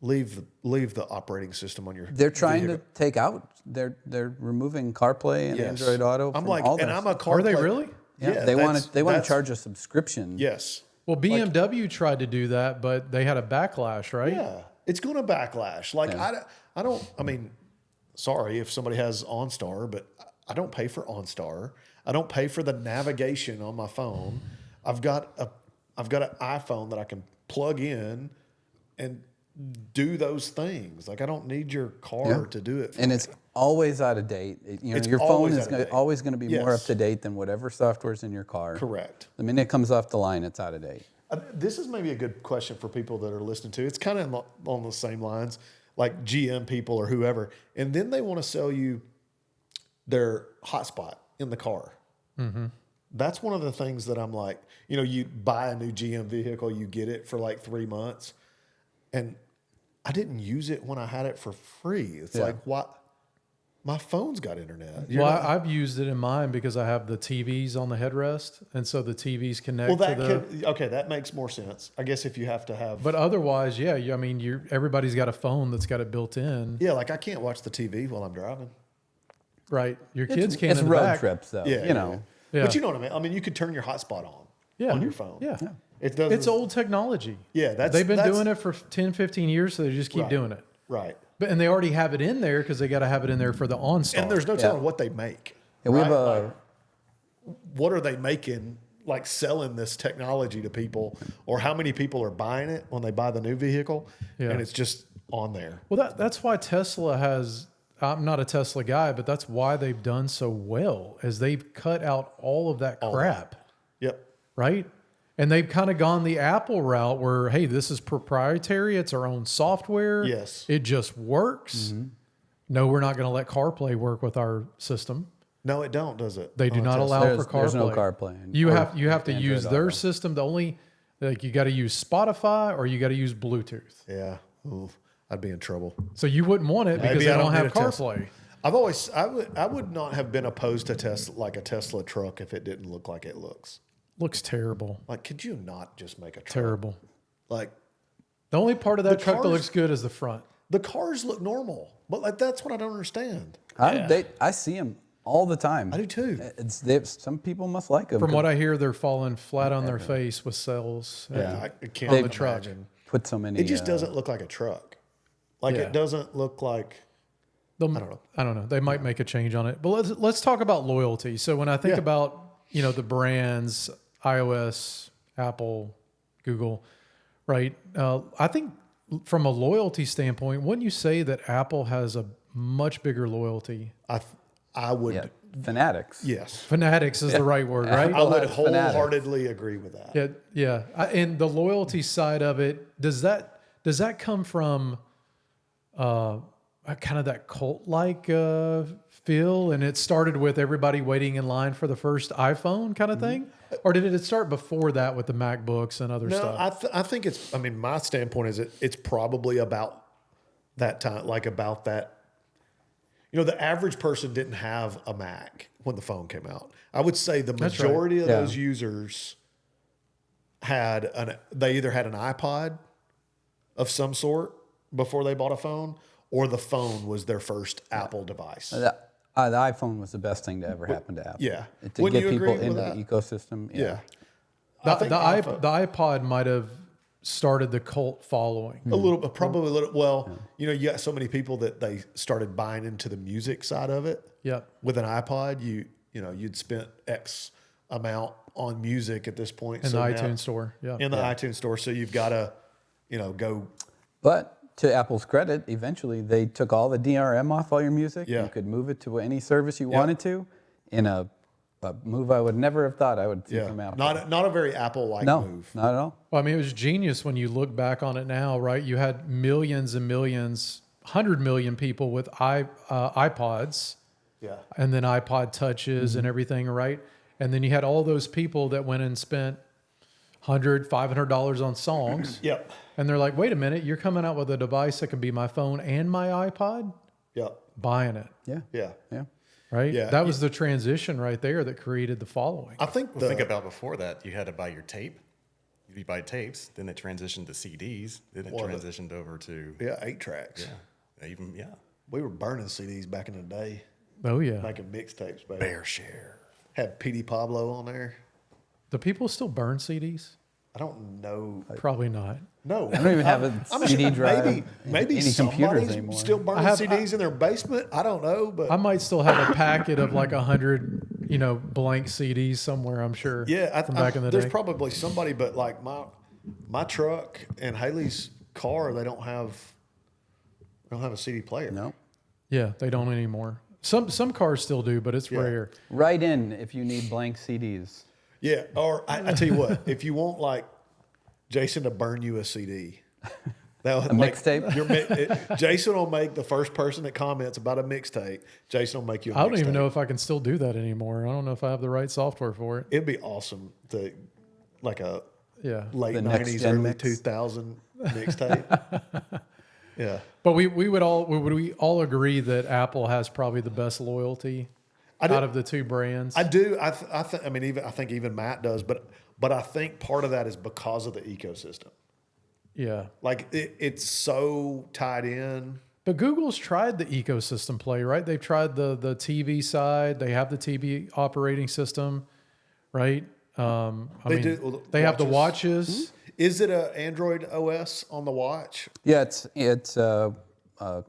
leave the operating system on your. They're trying vehicle. to take out. They're removing CarPlay and Yes. Android Auto. I'm from like, all and their I'm a stuff. car. Are they really? Yeah, they want to that's- charge a subscription. Yes. Well, BMW tried to do that, but they had a backlash, right? Yeah, it's going to backlash. Like I don't. I mean, sorry if somebody has OnStar, but I don't pay for OnStar. I don't pay for the navigation on my phone. I've got an iPhone that I can plug in and do those things. Like I don't need your car to do it. For And me. it's always out of date. It's Your phone always is out of date. always going to be more Yes. up to date than whatever software's in your car. Correct. The minute it comes off the line, it's out of date. This is maybe a good question for people that are listening to. It's kind of on the same lines, like GM people or whoever, and then they want to sell you their hotspot in the car. That's one of the things that I'm like, you buy a new GM vehicle, you get it for like 3 months, and I didn't use it when I had it for free. It's like, what? My phone's got internet. I've used it in mine because I have the TVs on the headrest, and so the TVs connect to the. Okay, that makes more sense. I guess if you have to have. But otherwise, yeah, I mean, everybody's got a phone that's got it built in. Yeah, like I can't watch the TV while I'm driving. Right, your kids can't. It's in the road back. trips, though. Yeah, you know. Yeah. But you know what I mean. I mean, you could turn your hotspot on your phone. Yeah. It does. It's old technology. Yeah, they've been doing it for 10, 15 years, so they just keep doing it. Right. And they already have it in there because they got to have it in there for the OnStar. And there's no telling what they make. Yeah, we have Like, what are they making? Like selling this technology to people, or how many people are buying it when they buy the new vehicle, and it's just on there. Well, that's why Tesla has. I'm not a Tesla guy, but that's why they've done so well, is they've cut out all of that crap. Yep. Right? And they've kind of gone the Apple route where, hey, this is proprietary. It's our own software. Yes. It just works. No, we're not going to let CarPlay work with our system. No, it don't, does it? They do not allow for CarPlay. There's no CarPlay. You have to use their Auto. system. The only, like, you got to use Spotify or you got to use Bluetooth. Yeah. Ooh, I'd be in trouble. So you wouldn't want it because Maybe they I don't don't have need a Tesla. CarPlay. I would not have been opposed to a Tesla truck if it didn't look like it looks. Looks terrible. Like, could you not just make a truck? Terrible. Like, The only part of that truck that cars- looks good is the front. the cars look normal, but like that's what I don't understand. I see them all the time. I do too. Some people must like them. From what I hear, they're falling flat on their face with cells. Yeah, I can't on the truck. imagine. Put so many. It just doesn't look like a truck. Like Yeah. it doesn't look like. I don't know. They might make a change on it. But let's talk about loyalty. So when I think about, the brands, iOS, Apple, Google, right? I think from a loyalty standpoint, wouldn't you say that Apple has a much bigger loyalty? I would. Yeah, fanatics. Yes, Fanatics is the right word, right? I would has fanatics. wholeheartedly agree with that. Yeah. And the loyalty side of it, does that come from kind of that cult-like feel? And it started with everybody waiting in line for the first iPhone kind of thing? Or did it start before that with the MacBooks and other No, stuff? I think it's. I mean, my standpoint is it's probably about that time, like about that. The average person didn't have a Mac when the phone came out. I would say the majority of those users they either had an iPod of some sort before they bought a phone, or the phone was their first Apple device. The iPhone was the best thing to ever happen to Apple. Yeah. To Wouldn't get you people agree with into that? the ecosystem. Yeah. The I think iPod might have started the cult following. a little, probably a little. Well, you got so many people that they started buying into the music side of it. Yep. With an iPod, you'd spent X amount on music at this point. In so the now- iTunes store. Yeah. In the iTunes store, so you've got to, go. But to Apple's credit, eventually they took all the DRM off all your music. Yeah. You could move it to any service you wanted to, in a move I would never have thought I would see from Apple. Not a very Apple-like no, move. not at all. Well, I mean, it was genius when you look back on it now, right? You had millions and millions, 100 million people with iPods. Yeah. And then iPod touches and everything, right? And then you had all those people that went and spent $100, $500 on songs. Yep. And they're like, wait a minute, you're coming out with a device that can be my phone and my iPod? Yep. Buying it, Yeah. Yeah. Yeah. right? Yeah. That was the transition right there that created the following. I think Well, think about before that, you had to buy your tape. You buy tapes, then it transitioned to CDs, then it transitioned over to 8 tracks. yeah. We were burning CDs back in the day, Oh, yeah. making mixtapes. Baby. Bear share. Had P.D. Pablo on there. Do people still burn CDs? I don't know. Probably not. No, I don't even have a CD drive. Maybe any computers somebody's anymore. still burning CDs in their basement. I don't know, but I might still have a packet of like 100, blank CDs somewhere, I'm sure. From back in the there's day. probably somebody, but like my truck and Haley's car, they don't have a CD player. No. Yeah, they don't anymore. Some cars still do, but it's rare. Write in if you need blank CDs. Yeah, or I tell you what, if you want like Jason to burn you a CD, Now, A mixtape? Jason will make the first person that comments about a mixtape. Jason will make you a mixtape. I don't even know if I can still do that anymore. I don't know if I have the right software for it. It'd be awesome to like a Yeah. late The 90s, NextGen early mix. 2000 mixtape. Yeah. But would we all agree that Apple has probably the best loyalty out of the two brands? I do. I think even Matt does, but I think part of that is because of the ecosystem. Yeah. Like it's so tied in. But Google's tried the ecosystem play, right? They've tried the TV side. They have the TV operating system, right? They have the watches. Is it a Android OS on the watch? Yeah, it's a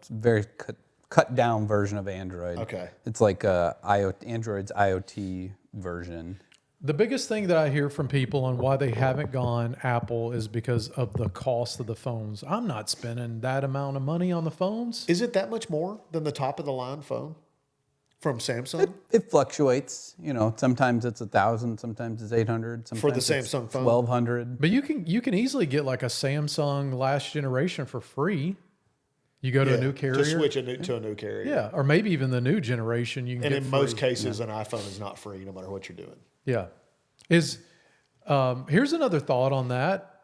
very cut down version of Android. Okay. It's like Android's IoT version. The biggest thing that I hear from people on why they haven't gone Apple is because of the cost of the phones. I'm not spending that amount of money on the phones. Is it that much more than the top of the line phone from Samsung? It fluctuates. Sometimes it's 1,000, sometimes it's 800, sometimes For the it's Samsung phone? 1,200. But you can easily get like a Samsung last generation for free. You go to a new carrier. Just switch to a new carrier. Yeah, or maybe even the new generation you can And get in free. most cases, an iPhone is not free no matter what you're doing. Yeah. Here's another thought on that.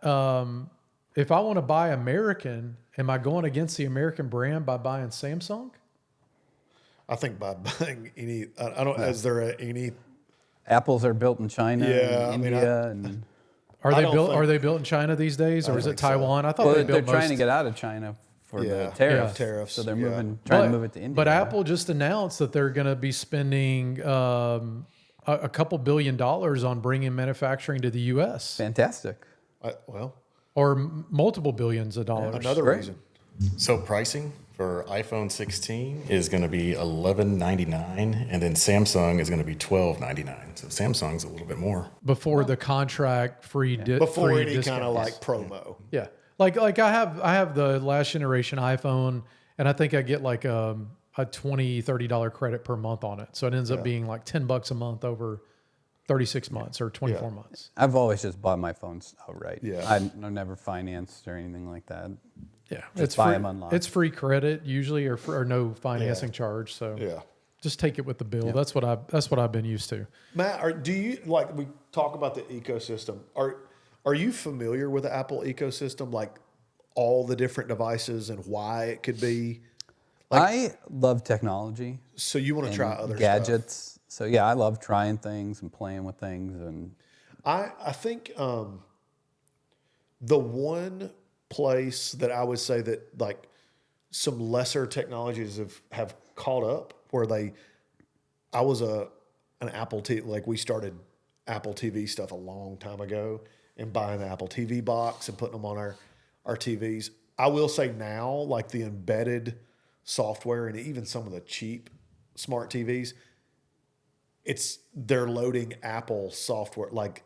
If I want to buy American, am I going against the American brand by buying Samsung? I think by buying any, I don't. Is there any? Apples are built in China, Yeah, and I mean, India, and Are I they don't built? think- Are they built in China these days, or is it think so. Taiwan? I thought well, they they're built trying to most. get out of China for Yeah. the tariffs. Tariffs, So they're yeah. trying to move it to India. But Apple just announced that they're going to be spending a couple $1 billion on bringing manufacturing to the U.S. Fantastic. or multiple billions of dollars. Another Great. reason. So pricing for iPhone 16 is going to be $11.99, and then Samsung is going to be $12.99. So Samsung's a little bit more. Before the contract free Before free any kind discounts. of like promo. Yeah. Like I have the last generation iPhone, and I think I get like a $20, $30 credit per month on it. So it ends up being like $10 a month over 36 months or 24 months. I've always just bought my phones outright. Yeah. I've never financed or anything like that. Yeah. Just buy them unlocked. It's free credit usually or no financing charge. So Yeah. just take it with the bill. That's what I've been used to. Matt, do you like we talk about the ecosystem? Are you familiar with the Apple ecosystem, like all the different devices and why it could be? I love technology. So you want to try other gadgets. stuff? So yeah, I love trying things and playing with things, and I think the one place that I would say that like some lesser technologies have caught up where I was an Apple TV, like we started Apple TV stuff a long time ago and buying the Apple TV box and putting them on our TVs. I will say now, like the embedded software and even some of the cheap smart TVs, they're loading Apple software, like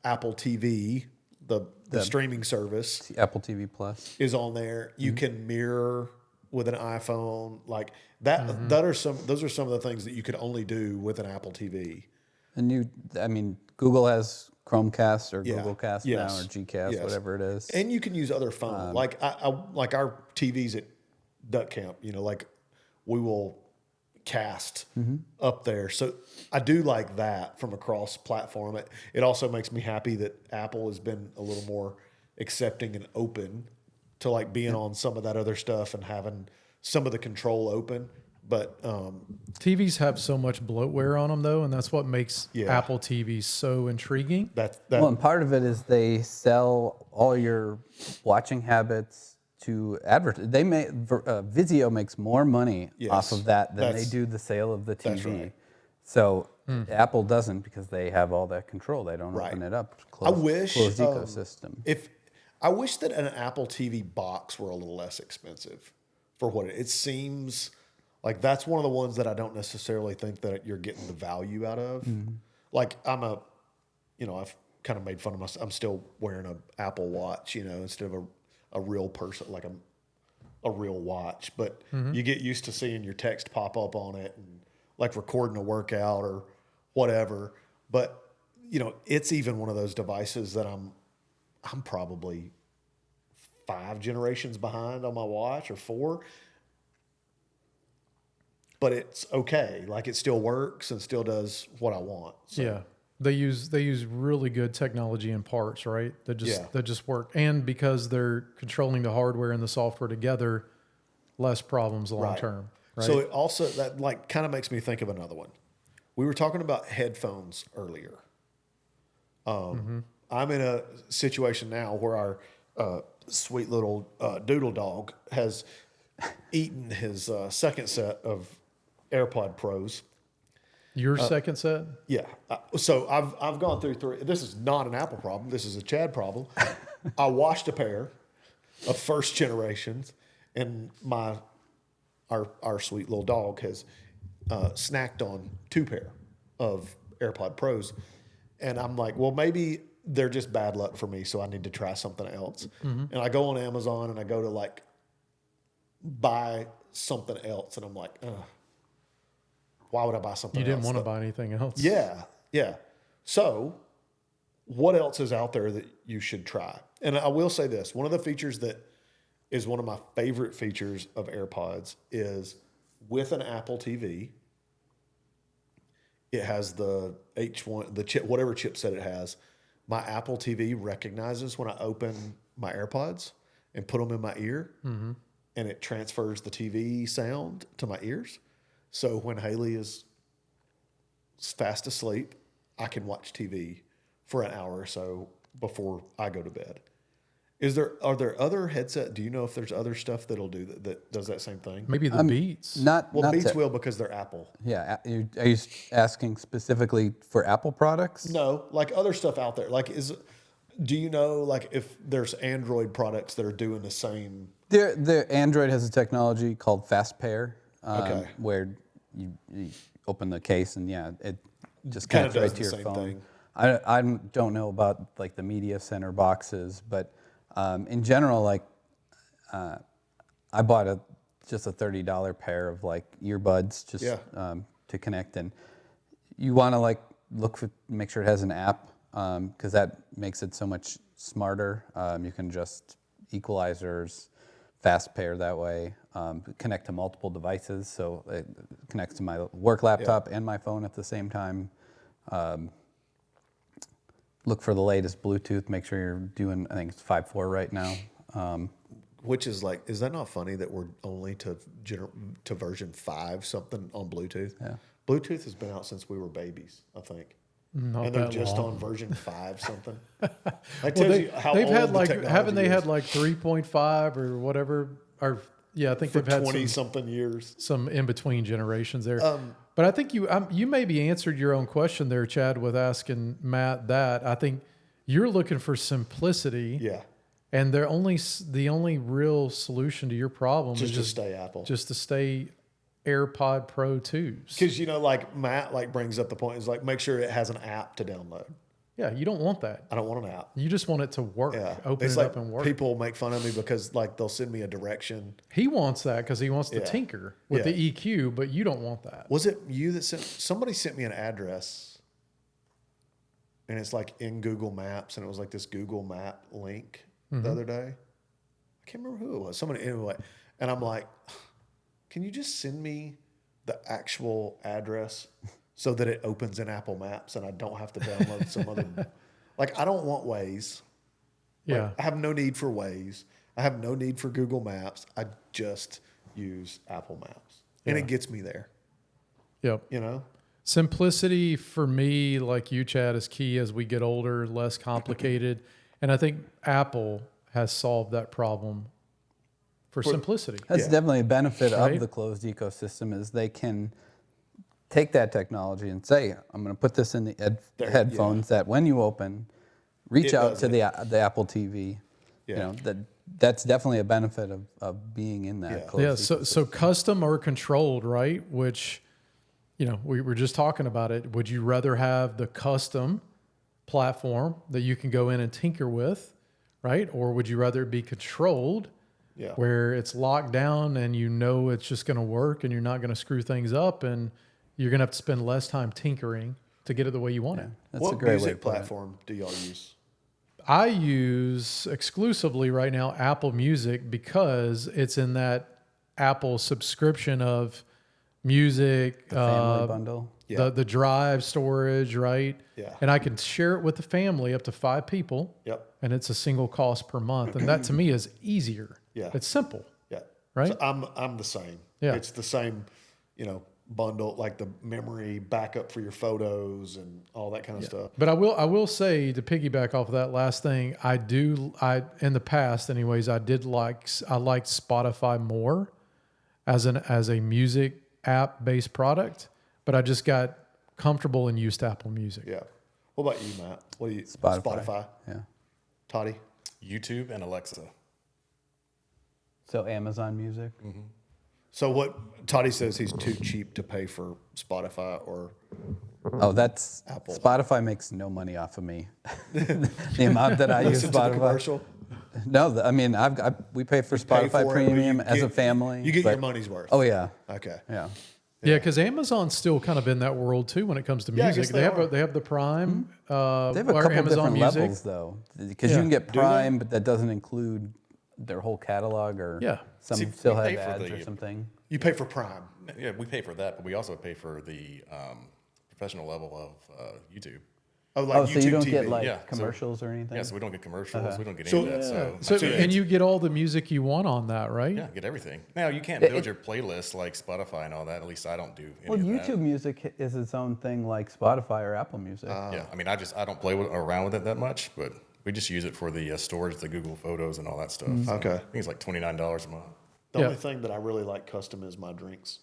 Apple TV, the streaming service Apple TV Plus. is on there. You can mirror with an iPhone, like that. Those are some of the things that you could only do with an Apple TV. And Google has Chromecast or Yeah. Google Cast Yes. now or Gcast, Yes. whatever it is. And you can use other phones. Like I like our TVs at Duck Camp, like we will cast up there. So I do like that from a cross platform. It also makes me happy that Apple has been a little more accepting and open to like being on some of that other stuff and having some of the control open. But TVs have so much bloatware on them though, and that's what makes Yeah. Apple TVs so intriguing. Well, and part of it is they sell all your watching habits to advertise. Vizio makes more money off of that than they do the sale of the TV. That's right. So Apple doesn't because they have all that control. They don't Right. open it up. I wish Closed ecosystem. I wish that an Apple TV box were a little less expensive for what it seems like. That's one of the ones that I don't necessarily think that you're getting the value out of. Like I've kind of made fun of myself. I'm still wearing an Apple Watch, instead of a real person, like a real watch. But you get used to seeing your text pop up on it and like recording a workout or whatever. But it's even one of those devices that I'm probably 5 generations behind on my watch or 4. But it's okay. Like it still works and still does what I want. So, Yeah. They use really good technology and parts, right? That just work. And because they're controlling the hardware and the software together, less problems long Right. term. Right. So it also, that like kind of makes me think of another one. We were talking about headphones earlier. I'm in a situation now where our sweet little doodle dog has eaten his second set of AirPod Pros. Your second set? Yeah. So I've gone through 3. This is not an Apple problem. This is a Chad problem. I washed a pair of first generations, and our sweet little dog has snacked on 2 pair of AirPod Pros, and I'm like, well, maybe they're just bad luck for me, so I need to try something else. And I go on Amazon and I go to like buy something else, and I'm like, ugh. Why would I buy something else? You didn't want to buy anything else. Yeah, yeah. So, what else is out there that you should try? And I will say this: one of the features that is one of my favorite features of AirPods is with an Apple TV. It has the H1, the chip, whatever chipset it has. My Apple TV recognizes when I open my AirPods and put them in my ear, and it transfers the TV sound to my ears. So when Haley is fast asleep, I can watch TV for an hour or so before I go to bed. Are there other headset? Do you know if there's other stuff that'll do that does that same thing? Maybe the Beats. Not Beats to- will because they're Apple. Yeah, are you asking specifically for Apple products? No, like other stuff out there. Like do you know like if there's Android products that are doing the same? The Android has a technology called Fast Pair, Okay. where you open the case and it just Kinda connects right does to the your same phone. thing. I don't know about like the media center boxes, but in general, like I bought just a $30 pair of like earbuds just to connect, and you want to like make sure it has an app because that makes it so much smarter. You can adjust equalizers, Fast Pair that way, connect to multiple devices, so it connects to my work laptop and my phone at the same time. Look for the latest Bluetooth. Make sure you're doing, I think it's 5.4 right now. Which is like, is that not funny that we're only to version 5 something on Bluetooth? Yeah. Bluetooth has been out since we were babies, I think. Not And they're that just long. on version 5 something. That tells you how they've old had the like technology haven't they is. had like 3.5 or whatever? Or yeah, I think For they've had 20 something years. some in between generations there. But I think you maybe answered your own question there, Chad, with asking Matt that. I think you're looking for simplicity. Yeah. And the only real solution to your problem Just is to stay Apple. just to stay AirPod Pro 2s. Because, like Matt like brings up the point is like, make sure it has an app to download. Yeah, you don't want that. I don't want an app. You just want it to work. Yeah. Open It's it like up and work. people make fun of me because like they'll send me a direction. He wants that because he wants to Yeah. tinker with the EQ, but you don't want that. Was it you that somebody sent me an address and it's like in Google Maps and it was like this Google Map link the other day. I can't remember who it was. Somebody anyway. And I'm like, can you just send me the actual address so that it opens in Apple Maps and I don't have to download some other like I don't want Waze. Like, Yeah. I have no need for Waze. I have no need for Google Maps. I just use Apple Maps. And Yeah. it gets me there. Yep. Simplicity for me, like you, Chad, is key as we get older, less complicated. And I think Apple has solved that problem for simplicity. That's definitely a benefit Right? of the closed ecosystem is they can take that technology and say, I'm going to put this in the headphones that when you open, reach It out does to the Apple TV. Yeah. That's definitely a benefit of being in that closed Yeah. ecosystem. So custom or controlled, right? Which, we were just talking about it. Would you rather have the custom platform that you can go in and tinker with, right? Or would you rather it be controlled? Yeah. Where it's locked down and it's just going to work and you're not going to screw things up and you're going to have to spend less time tinkering to get it the way you want it. That's What a great way to music put it. platform do y'all use? I use exclusively right now Apple Music because it's in that Apple subscription of music, Family bundle. Yeah. the drive storage, right? Yeah. And I can share it with the family up to 5 people. Yep. And it's a single cost per month. And that to me is easier. Yeah. It's simple. Yeah. Right? So I'm the same. Yeah. It's the same, bundle, like the memory backup for your photos and all that kind of stuff. But I will say, to piggyback off of that last thing, I in the past anyways, I liked Spotify more as a music app based product, but I just got comfortable and used to Apple Music. Yeah. What about you, Matt? What do you Spotify. Yeah. Toddy? YouTube and Alexa. So Amazon Music. So what Toddy says, he's too cheap to pay for Spotify or Oh, that's Apple. Spotify makes no money off of me. The amount that I use listen to the Spotify. commercial. No, I mean we pay for Pay Spotify for it, but Premium you as a get- family. You get your but- money's worth. Oh yeah, Okay. yeah. Yeah, because Amazon's still kind of in that world too when it comes to Yeah, I music. guess they are. They have the Prime. They have a or couple Amazon different Music. levels though, because Yeah. you can get Do they? Prime, but that doesn't include their whole catalog, or Yeah. some See, still we have pay for ads or the- something. You pay for Prime. Yeah, we pay for that, but we also pay for the professional level of YouTube. Oh, like Oh, YouTube so you don't TV. get like Yeah, so- commercials or anything? Yeah, so we don't get commercials. We don't get So- any of that. So and you get all the music you want on that, right? Yeah, get everything. Now you can't build your playlist like Spotify and all that. At least I don't do any Well, of YouTube that. Music is its own thing, like Spotify or Apple Music. Yeah, I mean, I don't play around with it that much, but we just use it for the storage, the Google Photos, and all that stuff. So Okay. I think it's like $29 a month. The Yeah. only thing that I really like custom is my drinks.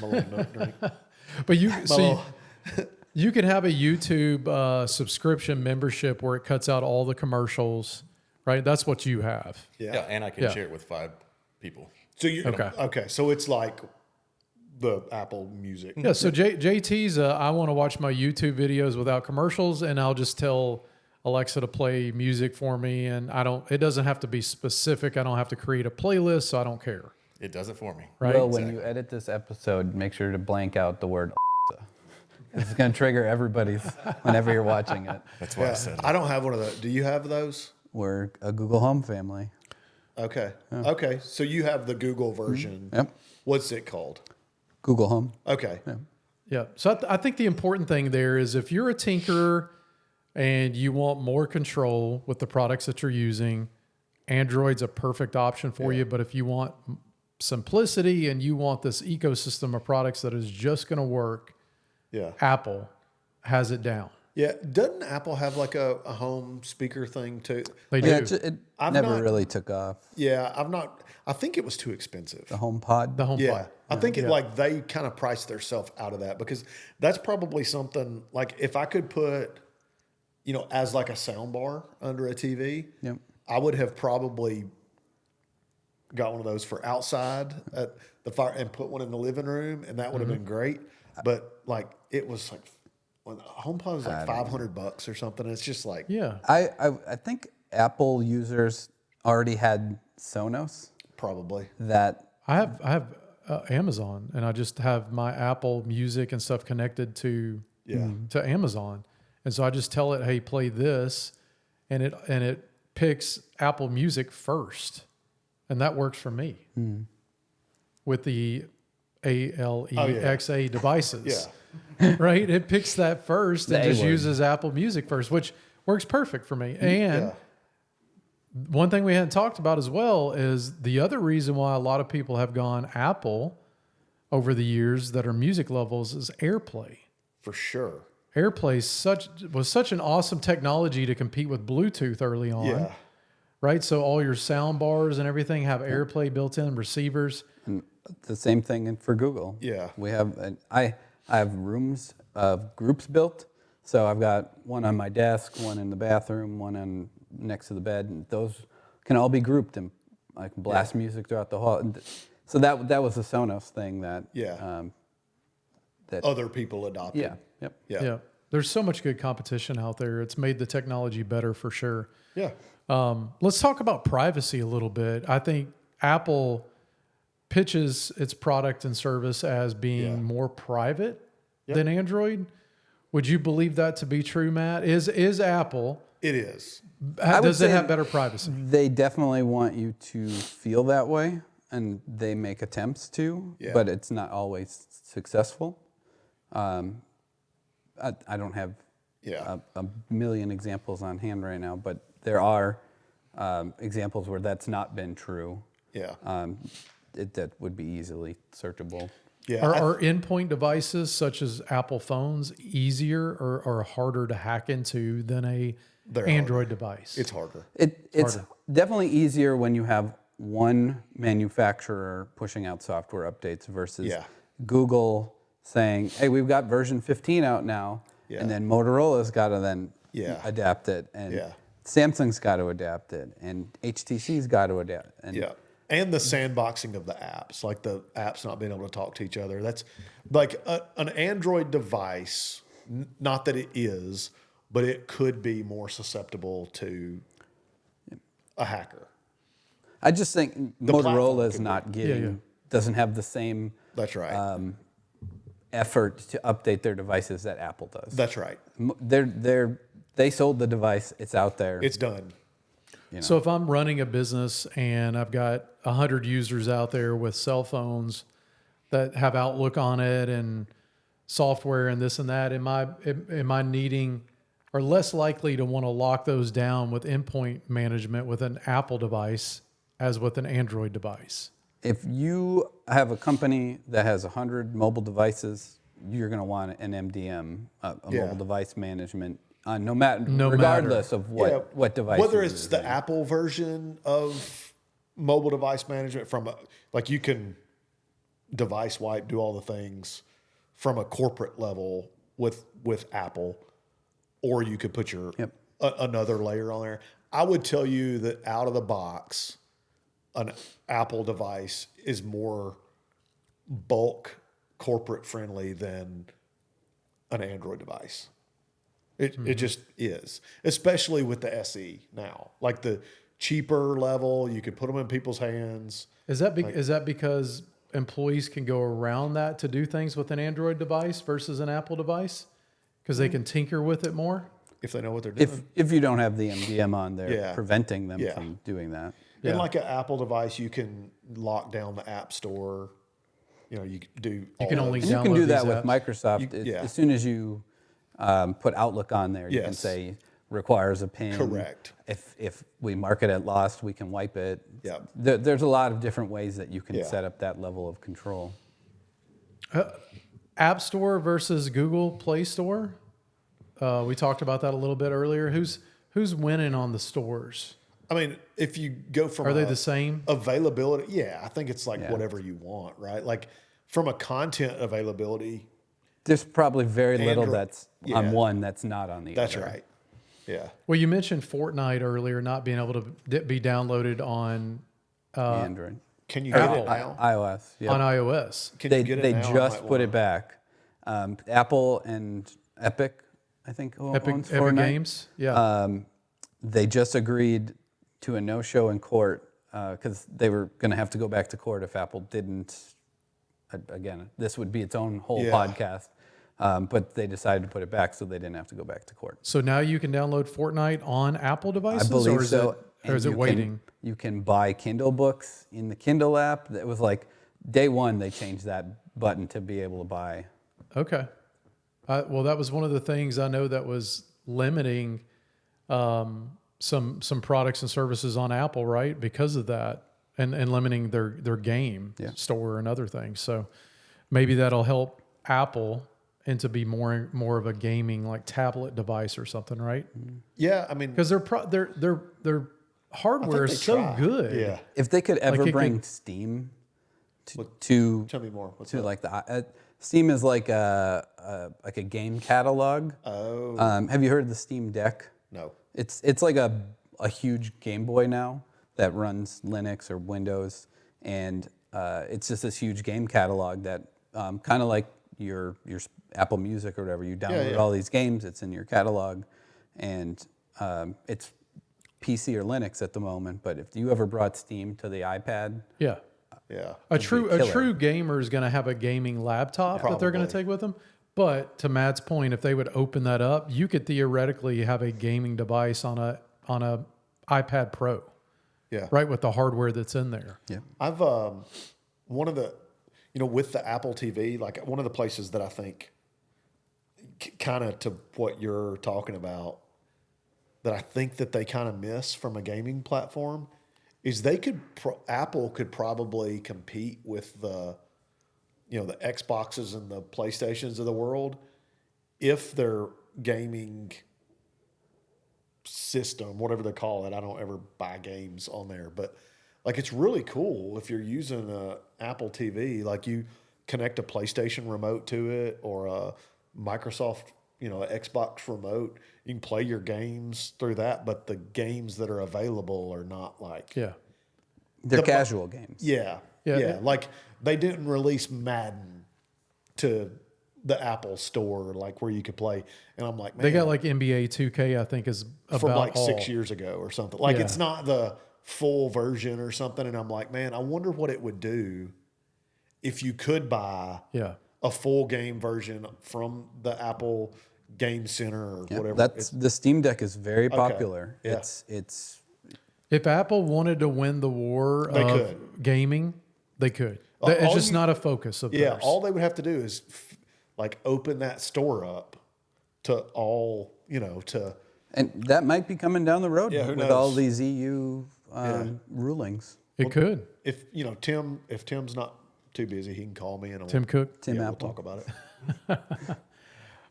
My little nut drink. But you My see, little- you can have a YouTube subscription membership where it cuts out all the commercials, right? That's what you have. Yeah, Yeah. and I can Yeah. share it with 5 people. So you Okay. Okay. So it's like the Apple Music. Yeah. So JT's, I want to watch my YouTube videos without commercials, and I'll just tell Alexa to play music for me, and it doesn't have to be specific. I don't have to create a playlist, so I don't care. It does it for me. Right? Well, when you edit this episode, make sure to blank out the word Alexa. It's going to trigger everybody's whenever you're watching it. That's why I Yeah. said it. I don't have one of those. Do you have those? We're a Google Home family. Okay. Okay. So you have the Google version. Yep. What's it called? Google Home. Okay. Yeah. So I think the important thing there is if you're a tinkerer and you want more control with the products that you're using, Android's a perfect option for you. But if you want simplicity and you want this ecosystem of products that is just going to work, Yeah. Apple has it down. Yeah. Doesn't Apple have like a home speaker thing too? They Yeah, do. it I've never not- really took off. Yeah. I think it was too expensive. The HomePod. The HomePod. Yeah, I think like they kind of priced themselves out of that because that's probably something like if I could put, as like a sound bar under a TV, Yep. I would have probably got one of those for outside at the fire and put one in the living room, and that would have been great. But like it was like when HomePod was like $500 or something. It's just like Yeah. I think Apple users already had Sonos probably that I have Amazon, and I just have my Apple Music and stuff connected to Amazon, and so I just tell it, "Hey, play this," and it picks Apple Music first, and that works for me with the Alexa devices. Right? It picks that first and The just A word. uses Apple Music first, which works perfect for me. And one thing we hadn't talked about as well is the other reason why a lot of people have gone Apple over the years that are music levels is AirPlay. for sure. AirPlay was such an awesome technology to compete with Bluetooth early on. Yeah. Right? So all your sound bars and everything have AirPlay built in, receivers. the same thing for Google. Yeah. We have I have rooms of groups built. So I've got one on my desk, one in the bathroom, one on next to the bed, and those can all be grouped, and I can blast music throughout the hall. And so that was a Sonos thing that that Other people adopted. yep. Yeah. There's so much good competition out there. It's made the technology better for sure. Yeah. Let's talk about privacy a little bit. I think Apple pitches its product and service as being more private than Android. Would you believe that to be true, Matt? Is Apple It is. would Does it say have better privacy? They definitely want you to feel that way, and they make attempts to, Yeah. but it's not always successful. I don't have Yeah. a million examples on hand right now, but there are examples where that's not been true. Yeah. That would be easily searchable. Yeah. Are endpoint devices such as Apple phones easier or harder to hack into than a They're Android device? It's harder. It's harder. definitely easier when you have one manufacturer pushing out software updates versus Yeah. Google saying, "Hey, we've got version 15 out now," Yeah. and then Motorola's got to then Yeah. adapt it, and Yeah. Samsung's got to adapt it, and HTC's got to adapt. And Yeah. And the sandboxing of the apps, like the apps not being able to talk to each other. That's like an Android device, not that it is, but it could be more susceptible to a hacker. I just think platform Motorola's could be. not getting, yeah. doesn't have the same That's right. effort to update their devices that Apple does. That's right. They sold the device, it's out there. It's done. So if I'm running a business and I've got 100 users out there with cell phones that have Outlook on it and software and this and that, am I needing or less likely to want to lock those down with endpoint management with an Apple device as with an Android device? If you have a company that has 100 mobile devices, you're going to want an MDM, Yeah. mobile device management, no matter. regardless of what device. Whether you're it's the using. Apple version of mobile device management like you can device wipe, do all the things from a corporate level with Apple, or you could put your another layer on there. I would tell you that out of the box, an Apple device is more bulk corporate friendly than an Android device. It just is, especially with the SE now. Like the cheaper level, you can put them in people's hands. Is that because employees can go around that to do things with an Android device versus an Apple device because they can tinker with it more? If they know what they're doing. If you don't have the MDM on there, Yeah. preventing them Yeah. from doing that. Yeah. And like an Apple device, you can lock down the App Store. You can do. You can only And you can download do that these with apps. Microsoft. Yeah. As soon as you put Outlook on there, you can Yes. say requires a PIN. Correct. If we mark it at lost, we can wipe it. Yeah. There's a lot of different ways that you can Yeah. set up that level of control. App Store versus Google Play Store. We talked about that a little bit earlier. Who's winning on the stores? I mean, if you go from Are they the same? availability, yeah, I think it's like Yeah. whatever you want, right? Like from a content availability, There's probably very little Android- that's yeah. on one that's not on the that's other. right. Yeah. Well, you mentioned Fortnite earlier not being able to be downloaded on Android. Can you get Apple. it now? iOS. Yep. on iOS. Can They you get it they now? I just might put it wanna- back. Apple and Epic, I think, owns Epic Fortnite. Games. Yeah. They just agreed to a no-show in court because they were going to have to go back to court if Apple didn't. Again, this would be its own whole Yeah. podcast, but they decided to put it back so they didn't have to go back to court. So now you can download Fortnite on Apple devices, I believe or is so. it, or And is it you waiting? You can buy Kindle books in the Kindle app. That was like day one. They changed that button to be able to buy. Okay. Well, that was one of the things I know that was limiting some products and services on Apple, right? Because of that, and limiting their game store and other things. So maybe that'll help Apple into be more of a gaming like tablet device or something, right? Yeah, I mean, Because their hardware they is so try. good. Yeah. If they could ever it bring could- Steam to Tell me more. What's to up? like the Steam is like a game catalog. Oh, Have you heard of the Steam Deck? no. It's like a huge Game Boy now that runs Linux or Windows, and it's just this huge game catalog that kind of like your Apple Music or whatever. You download yeah. all these games. It's in your catalog, and it's PC or Linux at the moment. But if you ever brought Steam to the iPad, Yeah. Yeah. A killer. true gamer is going to have a gaming laptop that they're going to Probably. take with them. But to Matt's point, if they would open that up, you could theoretically have a gaming device on a iPad Pro, Yeah. right, with the hardware that's in there. Yeah. I've one of the, with the Apple TV, like one of the places that I think kind of to what you're talking about, that I think that they kind of miss from a gaming platform is Apple could probably compete with the Xboxes and the PlayStations of the world if their gaming system, whatever they call it, I don't ever buy games on there, but like it's really cool if you're using a Apple TV, like you connect a PlayStation remote to it or a Microsoft, Xbox remote, you can play your games through that, but the games that are available are not like They're casual games. Yeah. Like they didn't release Madden to the Apple store, like where you could play. And I'm like, man, They got like NBA 2K, I think, is about from like all. 6 years ago or something. Like Yeah. it's not the full version or something. And I'm like, man, I wonder what it would do if you could buy a full game version from the Apple Game Center or whatever. The Steam Deck is very popular. Yeah. It's If Apple wanted to win the war They of could. gaming, they could. All It's just you- not a focus of Yeah, theirs. all they would have to do is like open that store up to all, to and that might be coming down the road Yeah, who with all knows? these EU rulings. It could. if if Tim's not too busy, he can call me and Tim Cook. Tim we'll Apple. talk about it.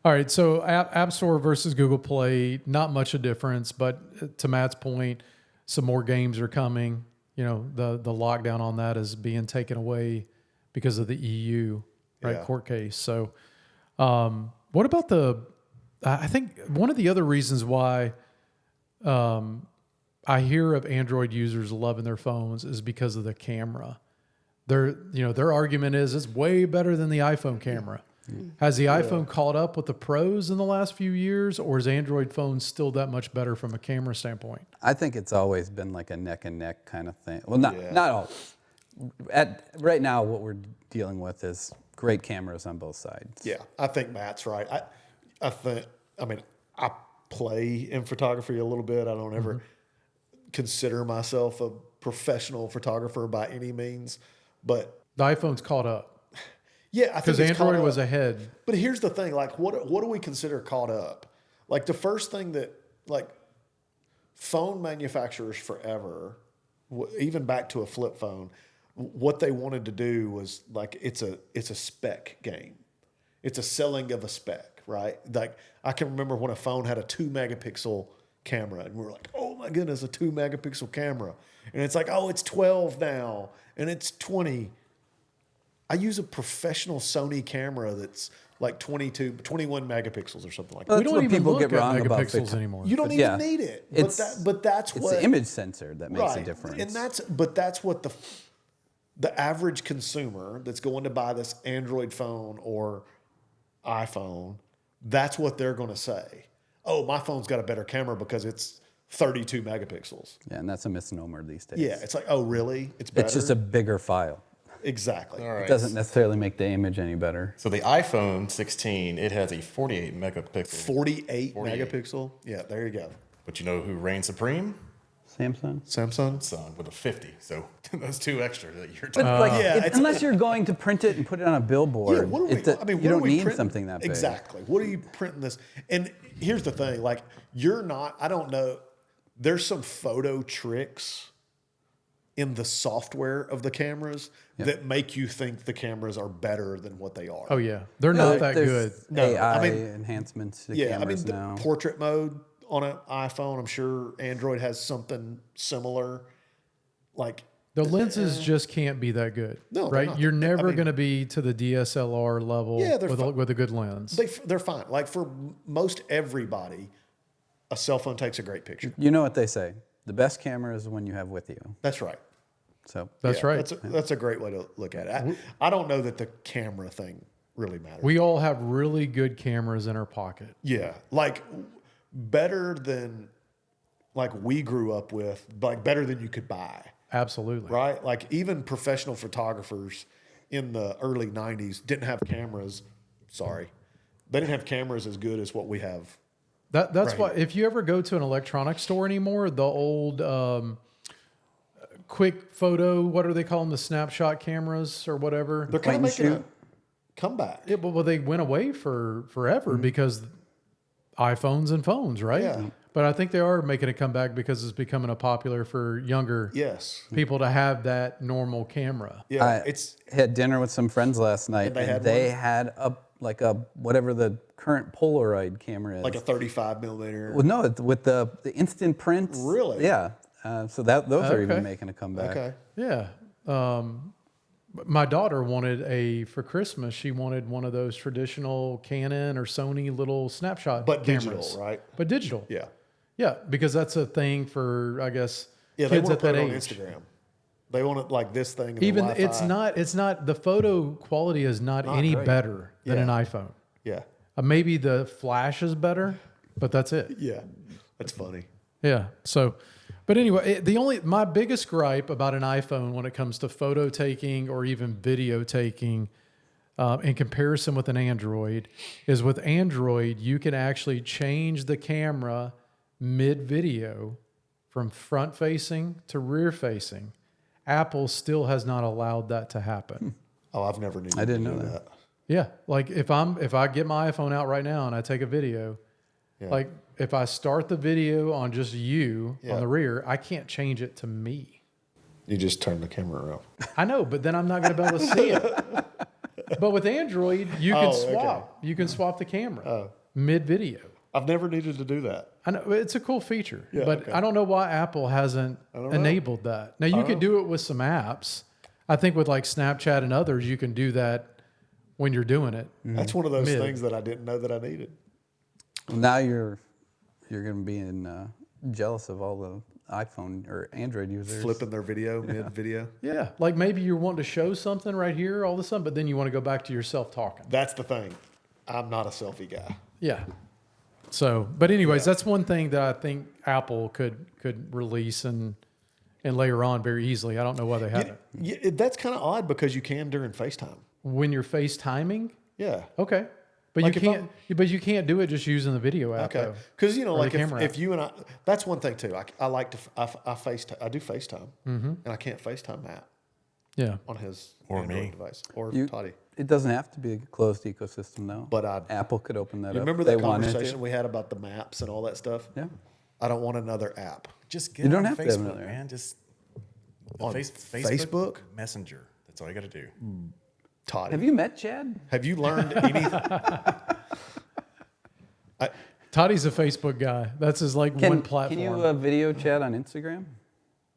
All right, so App Store versus Google Play, not much a difference, but to Matt's point, some more games are coming. The lockdown on that is being taken away because of the EU Yeah. court case. So, what about I think one of the other reasons why I hear of Android users loving their phones is because of the camera. Their argument is it's way better than the iPhone camera. Has the iPhone caught up with the pros in the last few years, or is Android phones still that much better from a camera standpoint? I think it's always been like a neck and neck kind of thing. Well, not all. Right now, what we're dealing with is great cameras on both sides. Yeah, I think Matt's right. I play in photography a little bit. I don't ever consider myself a professional photographer by any means, but The iPhone's caught up yeah, I think because it's Android caught was up. ahead. But here's the thing: like, what do we consider caught up? Like the first thing that like phone manufacturers forever, even back to a flip phone, what they wanted to do was like it's a spec game. It's a selling of a spec, right? Like I can remember when a phone had a 2 megapixel camera, and we were like, "Oh my goodness, a 2 megapixel camera!" And it's like, "Oh, it's 12 now, and it's 20." I use a professional Sony camera that's like 21 megapixels or something like that. Well, We that's don't what even people look get at wrong about megapixels Fit- anymore. You don't Yeah. even need it. It's- But that's It's what the image sensor that makes a difference. and that's what the average consumer that's going to buy this Android phone or iPhone, that's what they're going to say. Oh, my phone's got a better camera because it's 32 megapixels. Yeah, and that's a misnomer these days. Yeah, it's like, oh, really? It's better. It's just a bigger file. exactly. All right. It doesn't necessarily make the image any better. So the iPhone 16, it has a 48 megapixel. 48 48. megapixel. Yeah, there you go. But you know who reigns supreme? Samsung. Samsung. Son with a 50. So those two extra that you're But talking like, Yeah, it's- unless you're going to print it and put it on a billboard, Yeah, what are we? you what don't are we need printing? something that big. Exactly. What are you printing this? And here's the thing: like, you're not. I don't know. There's some photo tricks in the software of the cameras that make you think the cameras are better than what they are. Oh yeah, they're not that good. There's No, AI I mean- enhancements to yeah. I mean, cameras the now. portrait mode on an iPhone. I'm sure Android has something similar. Like, The lenses just can't be that good, No, they're right? not. You're never I mean- going to be to the DSLR level Yeah, they're with a good lens. they're fine. Like for most everybody, a cell phone takes a great picture. You know what they say: the best camera is the one you have with you. That's right. So That's Yeah, right. That's a great way to look at it. I don't know that the camera thing really matters. We all have really good cameras in our pocket. Yeah, like better than like we grew up with, like better than you could buy, Absolutely. right? Like even professional photographers in the early 90s didn't have cameras, sorry, They didn't have cameras as good as what we have. That's Right. why if you ever go to an electronics store anymore, the old quick photo, what are they calling the snapshot cameras or whatever? They're kind of Point and making a comeback. Yeah, but well, they went away for forever because iPhones and phones, right? Yeah. But I think they are making a comeback because it's becoming a popular for younger Yes. people to have that normal camera. Yeah. I It's had dinner with some friends last night, they and had they one? had a whatever the current Polaroid camera is. like a 35 millimeter. well, no, it's with the instant print. Really? Yeah. So those are even Okay. making a comeback. Okay. Yeah. My daughter wanted for Christmas, she wanted one of those traditional Canon or Sony little snapshot But cameras. digital, right? But digital. Yeah. Yeah, because that's a thing for, I guess, Yeah. They kids want at to put that it on age. Instagram. They want it like this thing. And Even the Wi-Fi. it's not the photo quality is not any great. better than Yeah. an iPhone. Yeah. Maybe the flash is better, but that's it. Yeah. That's funny. Yeah. So, but anyway, my biggest gripe about an iPhone when it comes to photo taking or even video taking, in comparison with an Android, is with Android you can actually change the camera mid video from front facing to rear facing. Apple still has not allowed that to happen. Oh, I've never needed I didn't to know do that. Yeah, like if I get my iPhone out right now and I take a video, Yeah. like if I start the video on just you Yeah. on the rear, I can't change it to me. You just turn the camera around. I know, but then I'm not going to be able to see it. But with Android, you can Oh, okay. swap. You can swap the camera mid video. I've never needed to do that. I know it's a cool feature, Yeah, but okay. I don't know why Apple hasn't don't know. enabled that. Now you could do it with some apps. I think with like Snapchat and others, you can do that when you're doing it. That's one of those Mid. things that I didn't know that I needed. Well, now you're going to be jealous of all the iPhone or Android users. Flipping their video mid video. Yeah, like maybe you're wanting to show something right here all of a sudden, but then you want to go back to yourself talking. That's the thing. I'm not a selfie guy. Yeah. So, but anyways, that's one thing that I think Apple could release and layer on very easily. I don't know why they haven't. Yeah, that's kind of odd because you can during FaceTime. When you're FaceTiming, Yeah. okay, but Like you if can't. But you can't do it just using the video app. Okay. though. Because Or like the camera if app. you and I, that's one thing too. I like to I do FaceTime, and I can't FaceTime Matt Yeah. on his Or Android me. device or You- Toddy. It doesn't have to be a closed ecosystem, though. But Apple could open that You up. remember if that they wanted to. conversation we had about the maps and all that stuff? Yeah. I don't want another app. Just get You don't on have to have Facebook, another. man. Just On Facebook Facebook? Messenger. That's all you got to do. Toddy, Have you met Chad? have you learned anything? Toddy's a Facebook guy. That's his like one platform. Can you video chat on Instagram?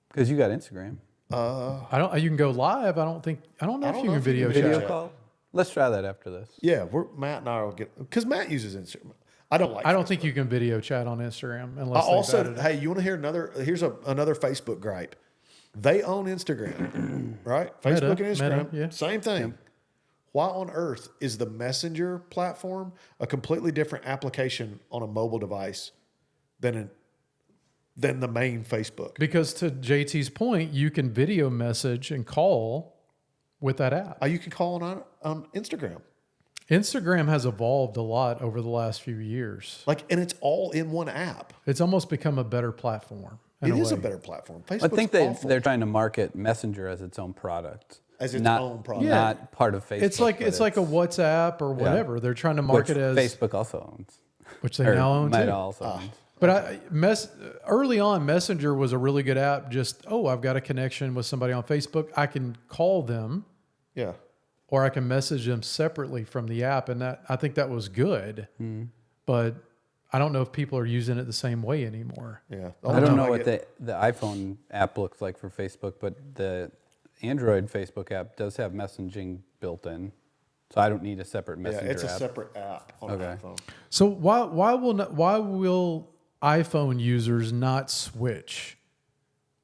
Because you got Instagram. I don't. You can go live. I don't know if you can video chat. Video call? Let's try that after this. Yeah, Matt and I will get because Matt uses Instagram. I don't like. I don't think you can video chat on Instagram unless I they've also, added it. hey, you want to hear another? Here's another Facebook gripe. They own Instagram, right? Facebook and Instagram, Meta, yeah. same thing. Why on earth is the Messenger platform a completely different application on a mobile device than the main Facebook? Because to JT's point, you can video message and call with that app. You can call on Instagram, Instagram has evolved a lot over the last few years. and it's all in one app. It's almost become a better platform. It is a way. better platform. I Facebook's think awful. they're trying to market Messenger as its own product. As its not, own product. Not part of Facebook. It's like but it's like a WhatsApp or whatever. They're trying to market which as Facebook also owns. which they Or now own Meta too. also owns. But early on, Messenger was a really good app. Just I've got a connection with somebody on Facebook. I can call them, Yeah. or I can message them separately from the app, and I think that was good. But I don't know if people are using it the same way anymore. Yeah. I don't know what the iPhone app looks like for Facebook, but the Android Facebook app does have messaging built in, so I don't need a separate Yeah, Messenger it's a app. separate app on an iPhone. So why will iPhone users not switch?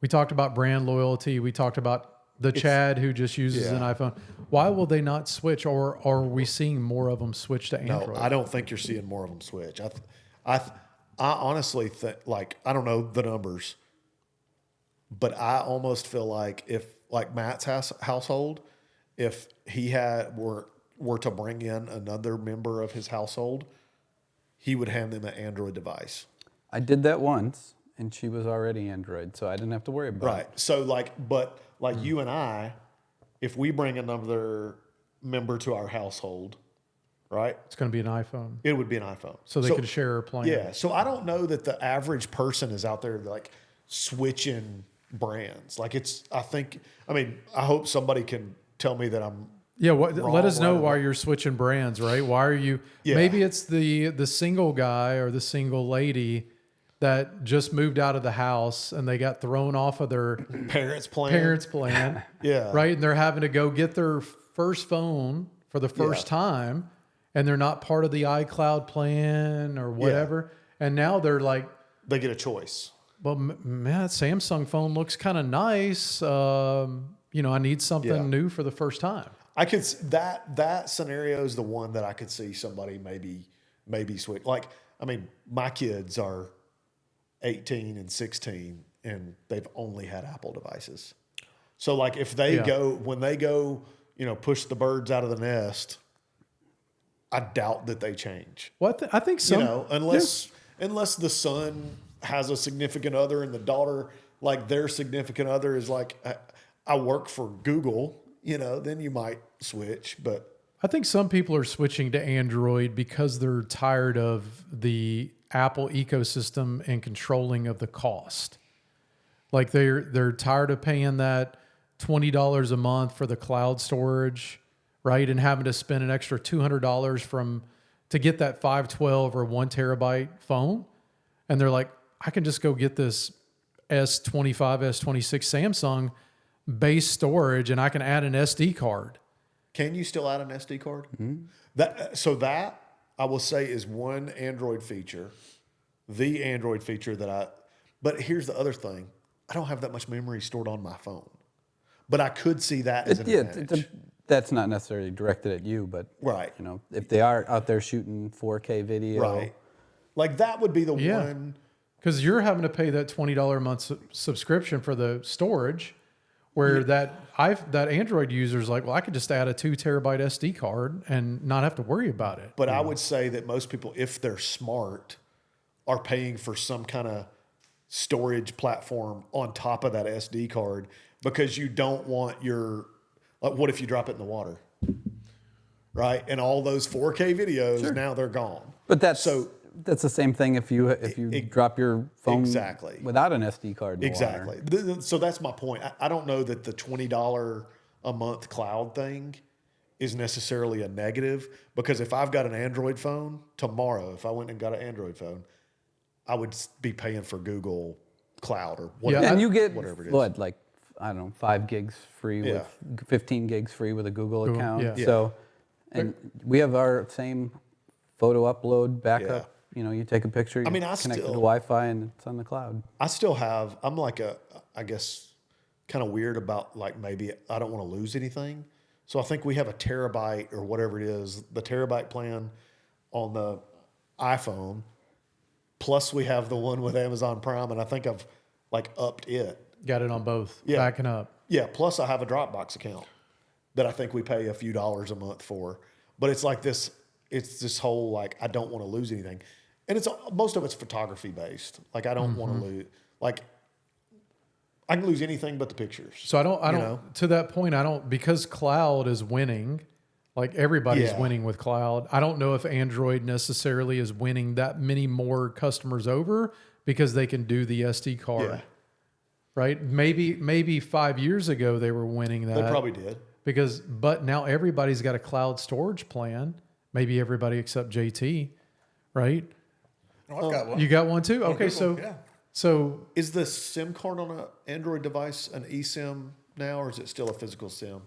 We talked about brand loyalty. We talked about the Chad who just uses an iPhone. Why will they not switch, or are we seeing more of them switch to Android? No, I don't think you're seeing more of them switch. I honestly think, I don't know the numbers, but I almost feel like if, like Matt's household, if he were were to bring in another member of his household, he would hand them an Android device. I did that once, and she was already Android, so I didn't have to worry about it. Right. So but you and I, if we bring another member to our household, right, It's going to be an iPhone. it would be an iPhone. So they could share a plan. Yeah. So I don't know that the average person is out there like switching brands. Like I hope somebody can tell me that I'm Yeah, wrong, let us know right, why right. you're switching brands, right? Why are you? Yeah. Maybe it's the single guy or the single lady that just moved out of the house and they got thrown off of their parents plan. parents' plan, Yeah. right? And they're having to go get their first phone for the first time, and they're not part of the iCloud plan or whatever. And now they're like, They get a choice. well, man, that Samsung phone looks kind of nice. I need something Yeah. new for the first time. I could that scenario is the one that I could see somebody maybe switch. Like, my kids are 18 and 16, and they've only had Apple devices. So, like, if they when they go, push the birds out of the nest, I doubt that they change. Well, I think some, Unless the son has a significant other and the daughter, like their significant other is like, I work for Google, then you might switch. But I think some people are switching to Android because they're tired of the Apple ecosystem and controlling of the cost. Like they're tired of paying that $20 a month for the cloud storage, right? And having to spend an extra $200 to get that 512 or 1 terabyte phone. And they're like, I can just go get this S25, S26 Samsung base storage and I can add an SD card. can you still add an SD card? That I will say is one Android feature, the Android feature but here's the other thing. I don't have that much memory stored on my phone. But I could see that as an advantage. That's not necessarily directed at you, but Right. if they are out there shooting 4K video, Right. Like that would be the one. Because you're having to pay that $20 a month subscription for the storage, where that Android user is like, well, I could just add a 2 terabyte SD card and not have to worry about it. But I would say that most people, if they're smart, are paying for some kind of storage platform on top of that SD card because you don't want what if you drop it in the water? Right? And all those 4K videos, now they're gone. But that's the same thing if you drop your phone without an SD card in the water. So that's my point. I don't know that the $20 a month cloud thing is necessarily a negative, because if I've got an Android phone tomorrow, if I went and got an Android phone, I would be paying for Google Cloud or whatever. And you get whatever it is. what, like, I don't know, 5 gigs free with 15 gigs free with a Google account. Yeah. So, and we have our same photo upload backup. You take a picture, you connect to the Wi-Fi, and it's on the cloud. I'm like I guess, kind of weird about, like, maybe I don't want to lose anything. So I think we have a terabyte or whatever it is, the terabyte plan on the iPhone. Plus we have the one with Amazon Prime, and I think I've like upped it. Got it on both, Yeah. backing up. Yeah. Plus I have a Dropbox account that I think we pay a few dollars a month for. But it's like this whole, like, I don't want to lose anything. And most of it's photography based. Like, I don't want to lose, like, I can lose anything but the pictures. So I don't, to that point, because cloud is winning, like everybody's winning with cloud. I don't know if Android necessarily is winning that many more customers over because they can do the SD card. Yeah. Right? Maybe 5 years ago they were winning that. They probably did. But now everybody's got a cloud storage plan. Maybe everybody except JT, right? Oh, I've got one. You got one too? Okay, Google, so Is the SIM card on an Android device an eSIM now, or is it still a physical SIM?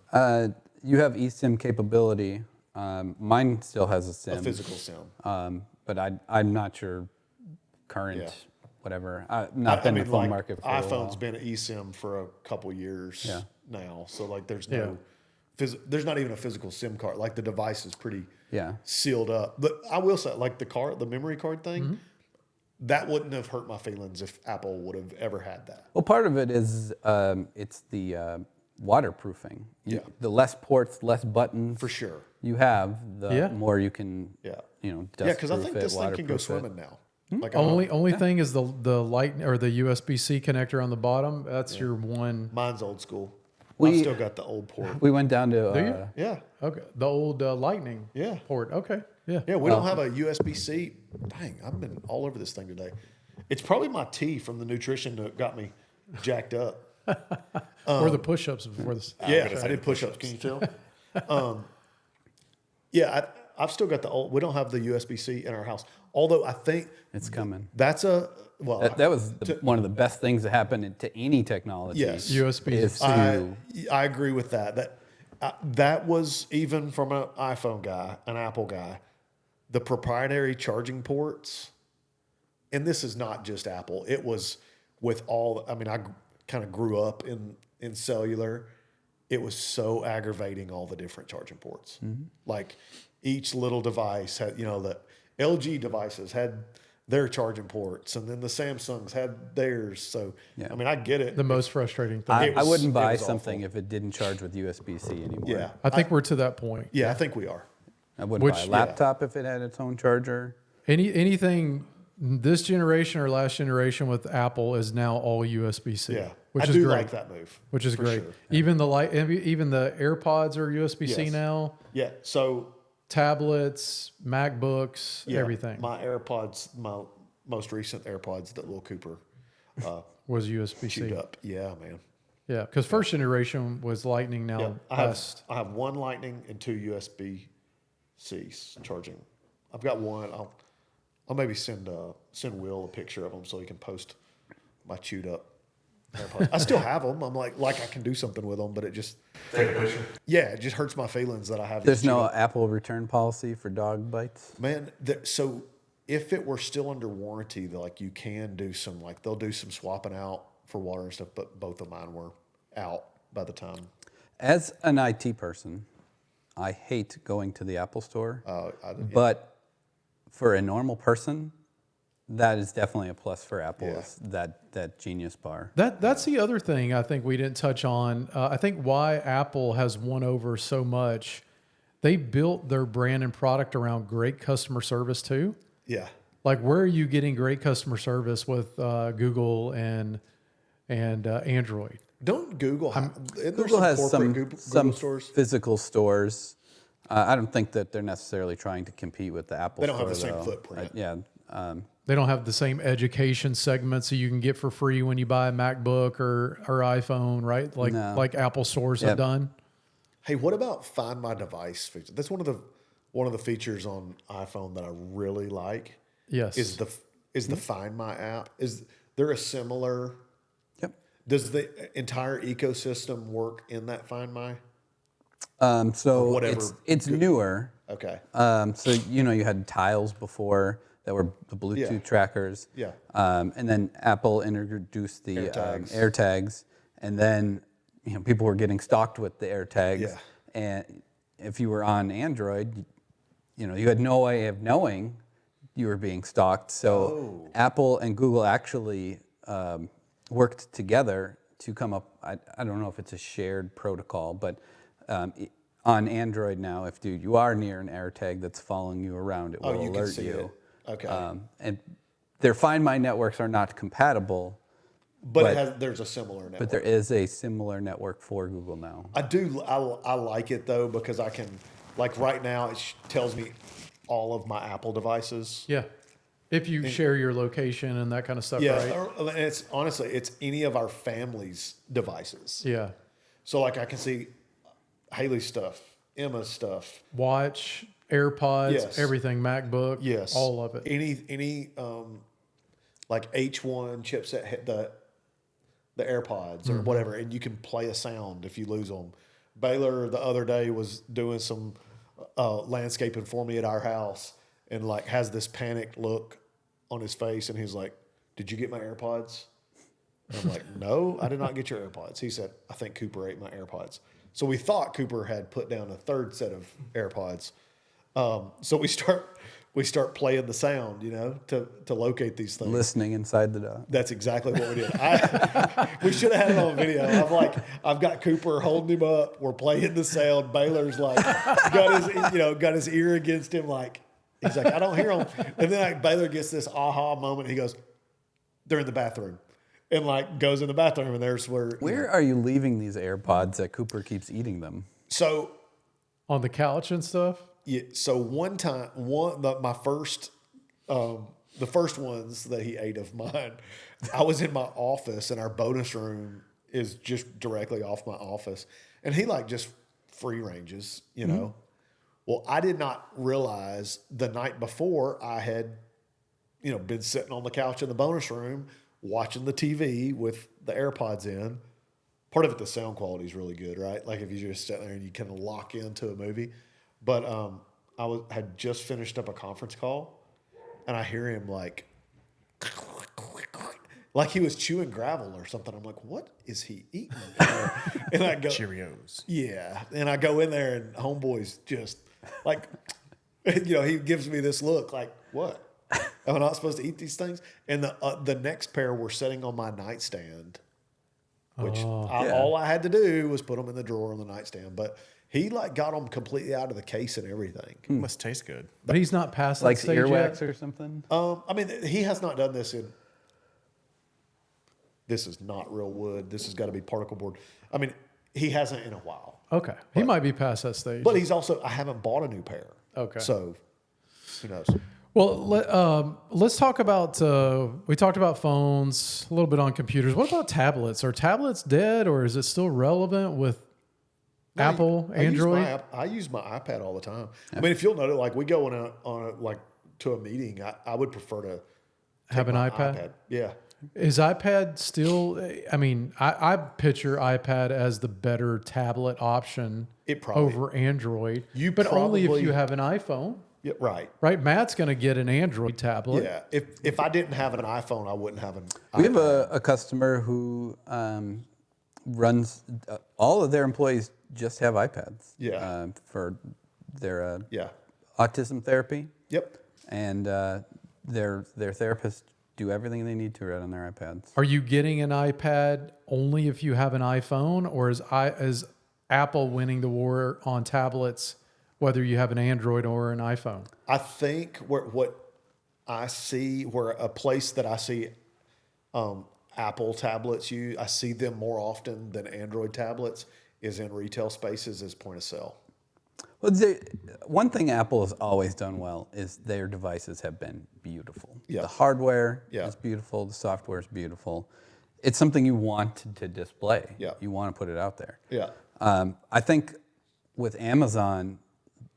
You have eSIM capability. Mine still has a SIM. A physical SIM. But I'm not sure current, Yeah. whatever. Not been in the phone like, market for a iPhone's while. been an eSIM for a couple years now. So, like, there's Yeah. not even a physical SIM card. Like, the device is pretty Yeah. sealed up. But I will say, like, the memory card thing, that wouldn't have hurt my feelings if Apple would have ever had that. Well, part of it is it's waterproofing. Yeah. The less ports, less buttons For sure. you have, the Yeah. more you can, Yeah. dust Yeah, because I think it, this thing can go waterproof it. swimming now. Like I don't know. Only thing is the light or the USB-C connector on the bottom. That's your one. Mine's old school. I've We- still got the old port. We went down to, Do you? Yeah. Okay, the old Lightning Yeah. port. Okay, yeah. Yeah, we don't have a USB-C. Dang, I've been all over this thing today. It's probably my tea from the nutrition that got me jacked up. Or the push-ups before this. Yeah, I did push-ups. Can you tell? Yeah, I've still got the old. We don't have the USB-C in our house. Although I think it's coming. that's That was one of the best things that happened to any technology. Yes. USB. Is I to, agree with that. That was even from an iPhone guy, an Apple guy, the proprietary charging ports. And this is not just Apple. It was with all. I mean, I kind of grew up in cellular. It was so aggravating, all the different charging ports. Like each little device had, the LG devices had their charging ports, and then the Samsungs had theirs. So, I mean, I get it. The most frustrating thing. I wouldn't buy was something awful. if it didn't charge with USB-C anymore. Yeah. I think we're to that point. Yeah, I think we are. I wouldn't buy a Which- laptop if it had its own charger. Anything this generation or last generation with Apple is now all USB-C. Yeah. which I is do great. like that move. Which is for great. sure. Even the even the AirPods are USB-C Yes. now. Yeah. So, Tablets, MacBooks, yeah, everything my AirPods, my most recent AirPods that Lil Cooper was USB-C. chewed up. Yeah, man. Yeah, because first generation was Lightning. Now Yeah, last. I have one Lightning and two USB-Cs charging. I've got one. I'll maybe send Will a picture of them so he can post my chewed up AirPods. I still have them. I'm like I can do something with them, but it just Take a picture. it just hurts my feelings that I have. There's these chewed no up. Apple return policy for dog bites. Man. So if it were still under warranty, like you can do some they'll do some swapping out for water and stuff. But both of mine were out by the time. As an IT person, I hate going to the Apple store. But for a normal person, that is definitely a plus for Apple. Yeah. Is that Genius Bar. That's the other thing I think we didn't touch on. I think why Apple has won over so much. They built their brand and product around great customer service too. Yeah. Like, where are you getting great customer service with Google and Android? Don't Google. Google has some Google stores. physical stores. I don't think that they're necessarily trying to compete with the Apple They don't store. have the same though. footprint. They don't have the same education segments that you can get for free when you buy a MacBook or iPhone, right? Like No. like Apple stores have done. Hey, what about Find My Device feature? That's one of the features on iPhone that I really like. Yes. Is the Find My app? Is there a similar? Yep. Does the entire ecosystem work in that Find My? So whatever. it's newer. Okay. So you had tiles before that were the Bluetooth trackers. Yeah. And then Apple introduced the AirTags. AirTags, and then people were getting stalked with the AirTags. Yeah. And if you were on Android, you had no way of knowing you were being stalked. So Apple and Google actually worked together to come up. I don't know if it's a shared protocol, but on Android now, if you are near an AirTag that's following you around, it will you can alert see you. it. Okay. And their Find My networks are not compatible, but there's a similar network. but there is a similar network for Google now. I like it though because I can, like right now, it tells me all of my Apple devices. Yeah. If you share your location and that kind of stuff, Yeah, right? and it's honestly, it's any of our family's devices. Yeah. So like I can see Haley's stuff, Emma's stuff. Watch, AirPods, Yes. everything, MacBook, Yes, all of it. Any like H1 chipset, the AirPods or whatever, and you can play a sound if you lose them. Baylor the other day was doing some landscaping for me at our house, and like has this panicked look on his face, and he's like, "Did you get my AirPods?" And I'm like, "No, I did not get your AirPods." He said, "I think Cooper ate my AirPods." So we thought Cooper had put down a third set of AirPods. So we start we start playing the sound, to locate these things. Listening inside the dog. That's exactly what we did. We should have had it on video. I've got Cooper holding him up. We're playing the sound. Baylor's like got his ear against him. Like he's like, I don't hear him. And then Baylor gets this aha moment. He goes, they're in the bathroom, and like goes in the bathroom, and there's where. Are you leaving these AirPods that Cooper keeps eating them? So on the couch and stuff. Yeah. So one time, my first. The first ones that he ate of mine, I was in my office, and our bonus room is just directly off my office. And he like just free ranges, Well, I did not realize the night before I had, been sitting on the couch in the bonus room watching the TV with the AirPods in. Part of it, the sound quality is really good, right? Like if you just sit there and you kind of lock into a movie. But had just finished up a conference call. And I hear him like he was chewing gravel or something. I'm like, what is he eating? And I go, Cheerios. Yeah. And I go in there, and homeboy's just like, he gives me this look like, what? Am I not supposed to eat these things? And the next pair were sitting on my nightstand, which all I had to do was put them in the drawer on the nightstand. But he like got them completely out of the case and everything. Must taste good. But he's not past that Like stage earwax yet? or something? I mean, he has not done this in. This is not real wood. This has got to be particle board. I mean, he hasn't in a while. Okay. He might be past that stage. But he's also, I haven't bought a new pair. Okay. So, who knows? Well, let's talk about, we talked about phones, a little bit on computers. What about tablets? Are tablets dead, or is it still relevant with Apple, Android? I use my iPad all the time. Yeah. I mean, if you'll notice, like we go to a meeting, I would prefer to have an iPad. Yeah. Is iPad still? I mean, I picture iPad as the better tablet option over Android. But only if you have an iPhone. Yeah, right. Right. Matt's going to get an Android tablet. Yeah. If I didn't have an iPhone, I wouldn't have an iPad. We have a customer who runs all of their employees just have iPads. Yeah. For their autism therapy. Yep. And their therapists do everything they need to right on their iPads. Are you getting an iPad only if you have an iPhone, or is Apple winning the war on tablets, whether you have an Android or an iPhone? I think what I see, where a place that I see Apple tablets I see them more often than Android tablets is in retail spaces as point of sale. Well, one thing Apple has always done well is their devices have been beautiful. Yeah. The hardware is beautiful. The software is beautiful. It's something you want to display. Yeah. You want to put it out there. Yeah. I think with Amazon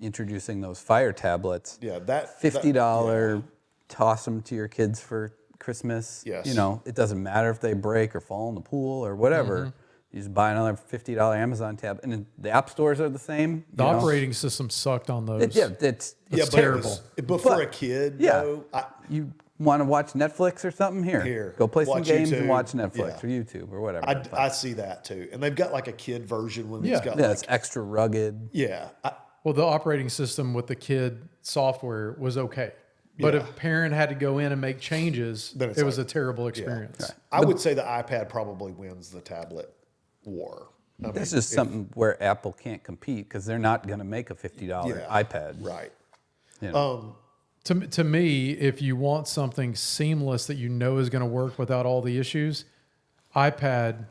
introducing those Fire tablets, that $50, toss them to your kids for Christmas. Yes. It doesn't matter if they break or fall in the pool or whatever. Mm-hmm. You just buy another $50 Amazon tab, and the app stores are the same. The operating system sucked on those. It's terrible. But for a kid, you want to watch Netflix or something? Here, go play some games and watch Netflix or YouTube or whatever. I see that too, and they've got like a kid version when it's got it's extra rugged. Yeah. Well, the operating system with the kid software was okay. But if a parent had to go in and make changes, it was a terrible experience. Yeah. Right. I would say the iPad probably wins the tablet war. That's just something where Apple can't compete because they're not going to make a $50 iPad. Right. To me, if you want something seamless that you know is going to work without all the issues, iPad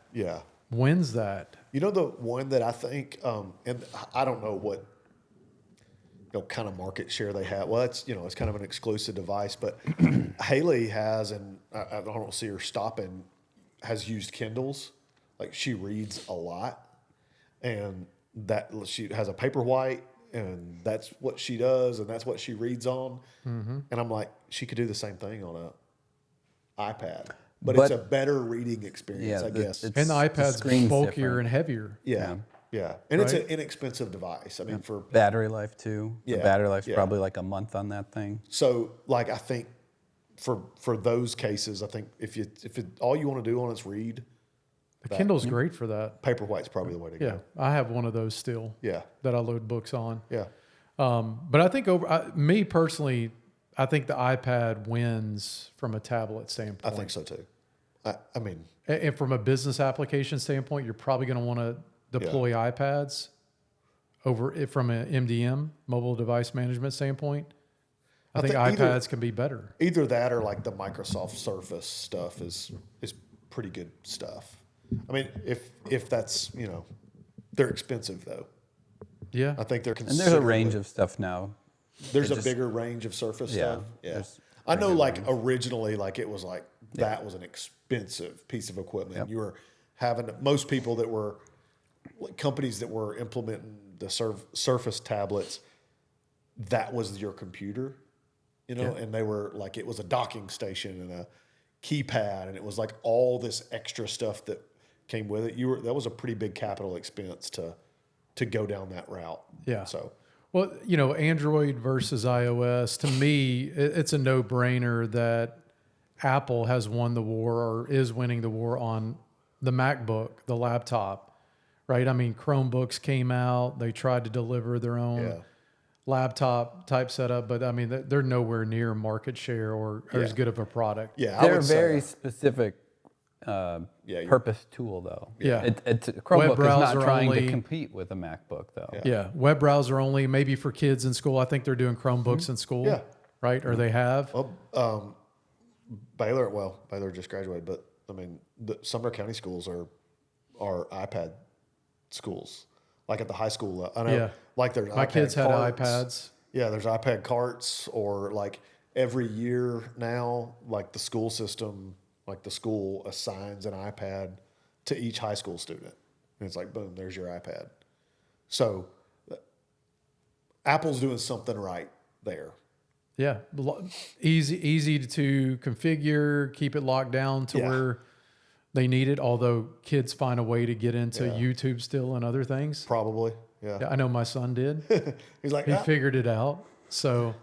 wins that. The one that I think, and I don't know what kind of market share they have. Well, it's it's kind of an exclusive device, but Haley has, and I don't see her stopping, has used Kindles. Like she reads a lot, and that she has a Paperwhite, and that's what she does, and that's what she reads on. Mm-hmm. And I'm like, she could do the same thing on an iPad, but it's a better reading experience, I guess. And the iPad's bulkier and heavier. Yeah. And it's an inexpensive device. I mean, for battery life too. Yeah. The battery life's probably like a month on that thing. So, like, I think for those cases, I think if all you want to do on it's read. The Kindle's great for that. Paperwhite's probably the way to go. Yeah, I have one of those still. Yeah. That I load books on. Yeah. But I think me personally, I think the iPad wins from a tablet standpoint. I think so too. I mean, And from a business application standpoint, you're probably going to want to deploy iPads from an MDM, mobile device management standpoint. I think iPads can be better. either that or like the Microsoft Surface stuff is pretty good stuff. I mean, if that's, they're expensive though. Yeah. I think they're And there's a range of stuff now. There's a bigger range of Surface stuff. Yeah. there's I know like originally like it was like that was an expensive piece of equipment. Yep. You were having most people that were like companies that were implementing the Surface tablets, that was your computer, and they were like, it was a docking station and a keypad, and it was like all this extra stuff that came with it. That was a pretty big capital expense to go down that route. Yeah. So Well, Android versus iOS, to me, it's a no-brainer that Apple has won the war or is winning the war on the MacBook, the laptop, right? I mean, Chromebooks came out. They tried to deliver their own laptop type setup, but I mean, they're nowhere near market share or as good of a product. yeah, I They're a would say very specific purpose tool, though. Yeah. Chromebook is browser not trying only. to compete with a MacBook, though. Yeah. Web browser only, maybe for kids in school. I think they're doing Chromebooks in school, Yeah. right? Or they have. Well, Baylor just graduated, but I mean, the Sumner County schools are iPad schools. Like at the high school, I know. Yeah. Like there's My iPad kids had carts. iPads. Yeah, there's iPad carts, or like every year now, like the school system, like the school assigns an iPad to each high school student, and it's like, boom, there's your iPad. So Apple's doing something right there. Yeah, easy to configure, keep it locked down to where they need it. Although kids find a way to get into YouTube still and other things. Probably, Yeah, I know my son did. He's like, He figured it out. So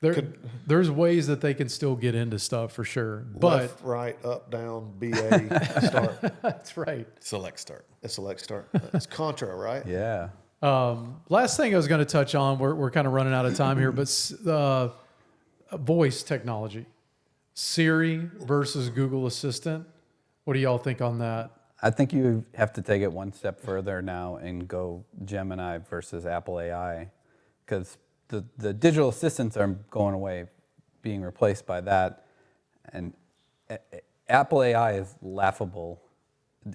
there's ways that they can still get into stuff for sure. But left, right, up, down, BA, start. that's right. Select start. It's select start. It's Contra, right? Yeah. Last thing I was going to touch on, we're kind of running out of time here, but voice technology, Siri versus Google Assistant. What do y'all think on that? I think you have to take it one step further now and go Gemini versus Apple AI, because the digital assistants are going away, being replaced by that. And Apple AI is laughable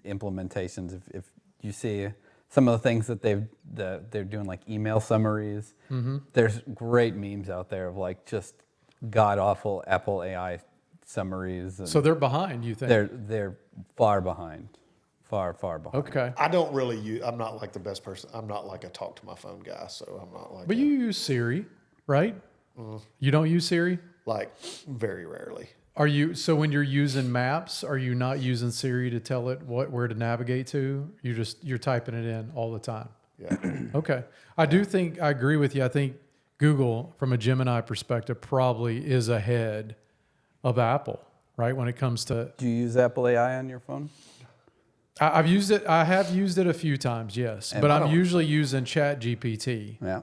implementations. If you see some of the things that they're doing, like email summaries, there's great memes out there of like just god awful Apple AI summaries. And So they're behind, you think? they're far behind, far behind. Okay. I don't really use. I'm not like the best person. I'm not like a talk to my phone guy, so I'm not like. But you use Siri, right? You don't use Siri? like very rarely. So when you're using maps, are you not using Siri to tell it where to navigate to? You're typing it in all the time. Yeah. Okay. I agree with you. I think Google, from a Gemini perspective, probably is ahead of Apple, right? When it comes to, Do you use Apple AI on your phone? I've used it. I have used it a few times, yes, but I'm usually using Chat GPT, Yeah.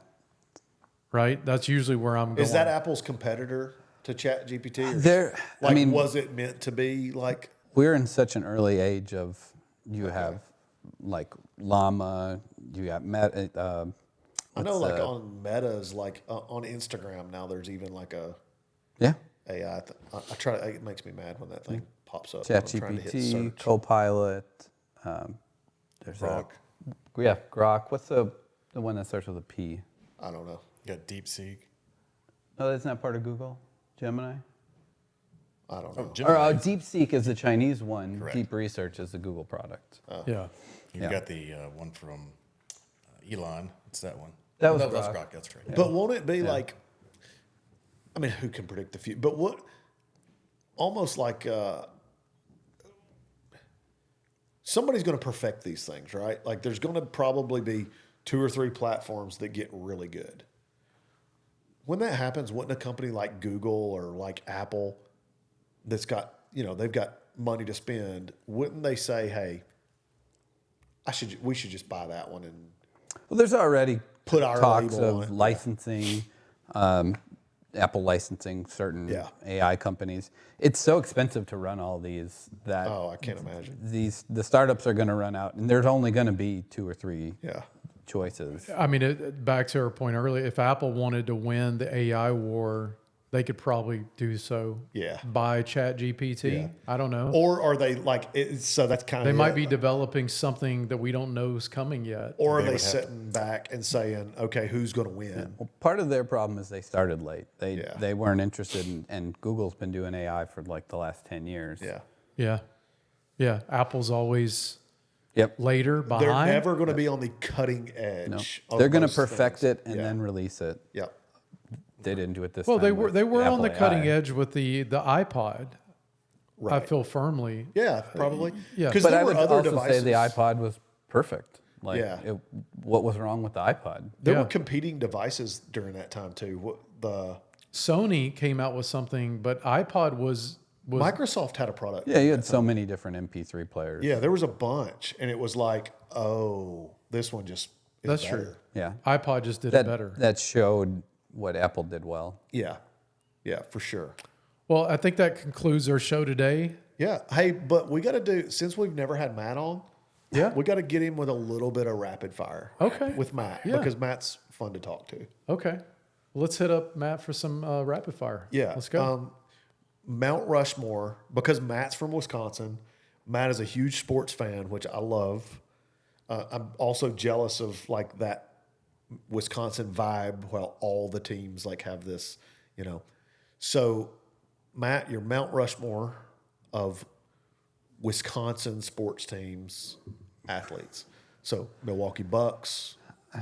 right? That's usually where I'm going. Is that Apple's competitor to Chat GPT? Was it meant to be like? We're in such an early age of you have like Llama, you got Meta. I know, like on Meta's, like on Instagram now, there's even like a Yeah. AI. I try. It makes me mad when that thing pops up. when I'm trying to hit ChatGPT, search. Copilot. There's Grok. Grok. What's the one that starts with a P? I don't know. You got DeepSeek. Oh, that's not part of Google. Gemini. I don't know. Or Gemini. DeepSeek is the Chinese one. Correct. Deep Research is the Google product. Yeah. You got the one from Elon. What's that one? That was that's Grok. Grok. That's right. But won't it be like? I mean, who can predict the future? But what? Almost like somebody's going to perfect these things, right? Like, there's going to probably be 2 or 3 platforms that get really good. When that happens, wouldn't a company like Google or like Apple, that's got they've got money to spend, wouldn't they say, "Hey, we should just buy that one and Well, there's already put our talks label on of it." licensing. Apple licensing certain Yeah. AI companies. It's so expensive to run all these that Oh, I can't imagine. the startups are going to run out, and there's only going to be 2 or 3 Yeah. choices. I mean, back to our point earlier, if Apple wanted to win the AI war, they could probably do so. Yeah. By ChatGPT. Yeah. I don't know. Or are they like, so that's kind of. They might be developing something that we don't know is coming yet. Or are They they would have sitting back and saying, okay, who's going to win? Well, part of their problem is they started late. Yeah. They weren't interested in, and Google's been doing AI for like the last 10 years. Yeah. Yeah. Yeah. Apple's always Yep. later, behind. They're never going to be on the cutting edge. No. of They're going to most perfect things. it and Yeah. then release it. Yeah. They didn't do it this Well, time. they were on Apple the cutting AI. edge with the iPod. I Right. feel firmly. Yeah, probably. Yeah. Because But there I were would other also devices. say the iPod was perfect. Like, Yeah. what was wrong with the iPod? There Yeah. were competing devices during that time too. Sony came out with something, but iPod was Microsoft had a product. Yeah, you had so many different MP3 players. Yeah, there was a bunch, and it was like, oh, this one just is That's better. true. Yeah. iPod just did That, it better. that showed what Apple did well. Yeah, yeah, for sure. Well, I think that concludes our show today. Yeah. Hey, but we got to do, since we've never had Matt on, Yeah. we got to get him with a little bit of rapid fire. Okay. With Matt, Yeah. because Matt's fun to talk to. Okay. Well, let's hit up Matt for some rapid fire. Yeah. Let's go. Mount Rushmore, because Matt's from Wisconsin. Matt is a huge sports fan, which I love. I'm also jealous of like that Wisconsin vibe while all the teams like have this, you know. So, Matt, your Mount Rushmore of Wisconsin sports teams, athletes. So, Milwaukee Bucks,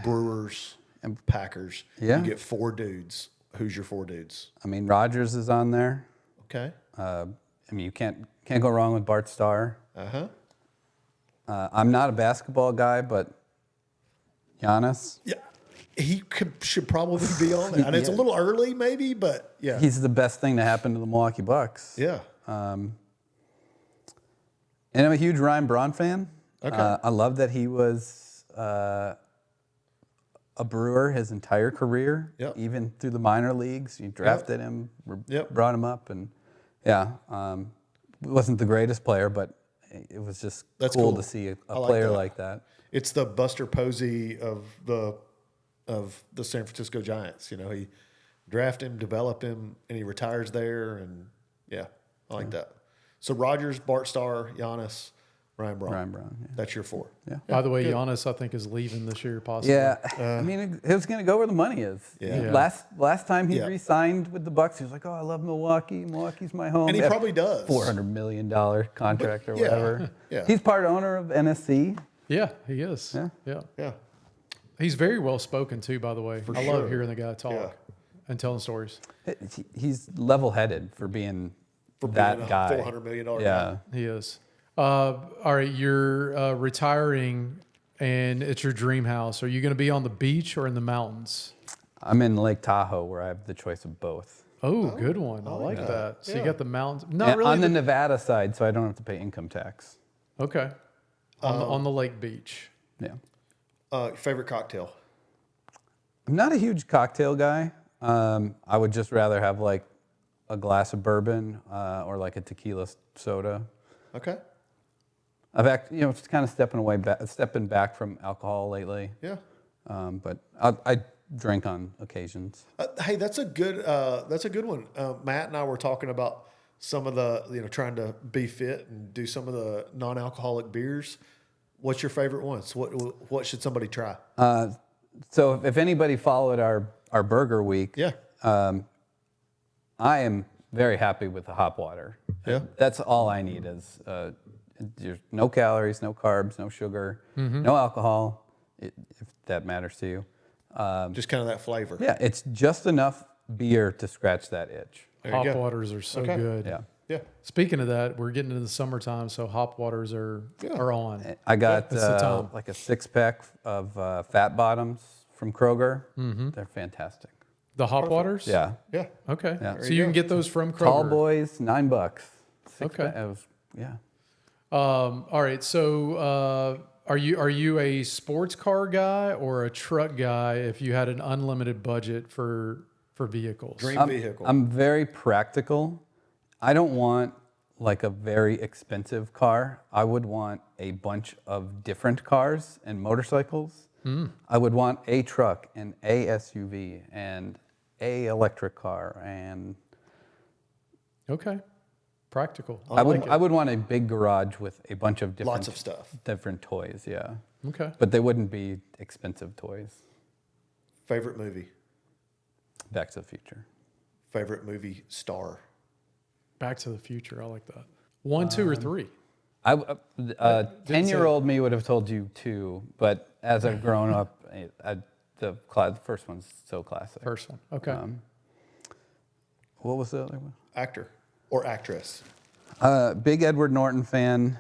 Brewers, and Packers. Yeah. You get 4 dudes. Who's your 4 dudes? I mean, Rogers is on there. Okay. I mean, you can't go wrong with Bart Starr. Uh-huh. I'm not a basketball guy, but Giannis, Yeah, he should probably be on there. And it's a little early, maybe, but yeah, he's the best thing to happen to the Milwaukee Bucks. yeah, And I'm a huge Ryan Braun fan. Okay. I love that he was a Brewer his entire career, Yep. even through the minor leagues. You drafted him, Yep. brought him up, and yeah, wasn't the greatest player, but it was just That's cool cool. to see a I like player that. like that. it's the Buster Posey of the San Francisco Giants. You know, he draft him, develop him, and he retires there. And yeah, I like that. So Rogers, Bart Starr, Giannis, Ryan Braun. Ryan Braun, yeah. That's your 4. Yeah. By the way, good. Giannis, I think, is leaving this year, possibly. Yeah, I mean, he was going to go where the money is. Yeah. Yeah. Last time he Yeah. re-signed with the Bucks, he was like, "Oh, I love Milwaukee. Milwaukee's my home." And he They have probably does. $400 million contract or yeah, whatever. yeah. He's part owner of NSC. Yeah, he is. Yeah. Yeah. Yeah. He's very well spoken, too, by the way. I sure. love hearing the guy talk Yeah. and telling stories. He's level-headed for being being that a guy. $400 million Yeah. guy. He is. All right, you're retiring, and it's your dream house. Are you going to be on the beach or in the mountains? I'm in Lake Tahoe, where I have the choice of both. Oh, good one. I like that. So you got the mountains. Not And really. on the Nevada side, so I don't have to pay income tax. Okay. On the lake beach. Yeah. Your favorite cocktail? I'm not a huge cocktail guy. I would just rather have like a glass of bourbon or like a tequila soda. Okay. It's kind of stepping back from alcohol lately. Yeah. But I drink on occasions. Hey, that's a good one. Matt and I were talking about some of the, trying to be fit and do some of the non-alcoholic beers. What's your favorite ones? What should somebody try? So if anybody followed our burger week, Yeah. I am very happy with the hop water. Yeah. That's all I need is there's no calories, no carbs, no sugar, no alcohol, if that matters to you. Just kind of that flavor. Yeah, it's just enough beer to scratch that itch. There you Hop go. waters are so Okay. good. Yeah. Yeah. Speaking of that, we're getting into the summertime, so hop waters are on. I got That's the time. like a 6-pack of Fat Bottoms from Kroger. They're fantastic. The hop waters? Yeah. Yeah. Okay. Yeah. So you can get those from Kroger. Tall boys, $9. Okay. It was, yeah. All right. So are you a sports car guy or a truck guy if you had an unlimited budget for for vehicles? Dream vehicle. I'm very practical. I don't want like a very expensive car. I would want a bunch of different cars and motorcycles. I would want a truck and a SUV and a electric car, and Okay. Practical. I would want a big garage with a bunch of different Lots of stuff. different toys. Yeah, Okay. but they wouldn't be expensive toys. Favorite movie. Back to the Future. Favorite movie star. Back to the Future. I like that. 1, 2, or 3? 10-year-old me would have told you 2, but as I've grown up, the first one's so classic. First one. Okay. What was the other one? Actor or actress. Big Edward Norton fan.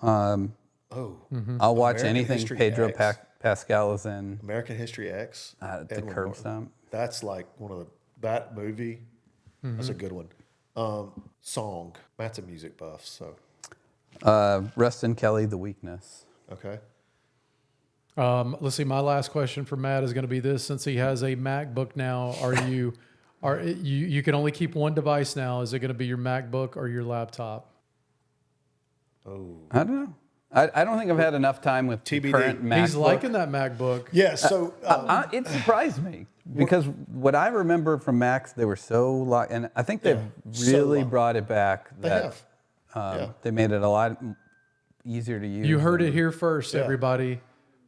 I'll watch American anything History Pedro X. Pascal is in. American History X. The Edward Curb Norton. Stomp. That's like that movie. That's a good one. Song. Matt's a music buff, so Rustin Kelly, The Weakness. okay. Let's see. My last question for Matt is going to be this: since he has a MacBook now, you can only keep one device now? Is it going to be your MacBook or your laptop? Oh. I don't know. I don't think I've had enough time with TBD. current MacBook. He's liking that MacBook. Yeah, so It surprised me because what I remember from Macs, they were so and I think they've so really long. brought it back. they have. They made it a lot easier to use. You heard it here first, Yeah. everybody.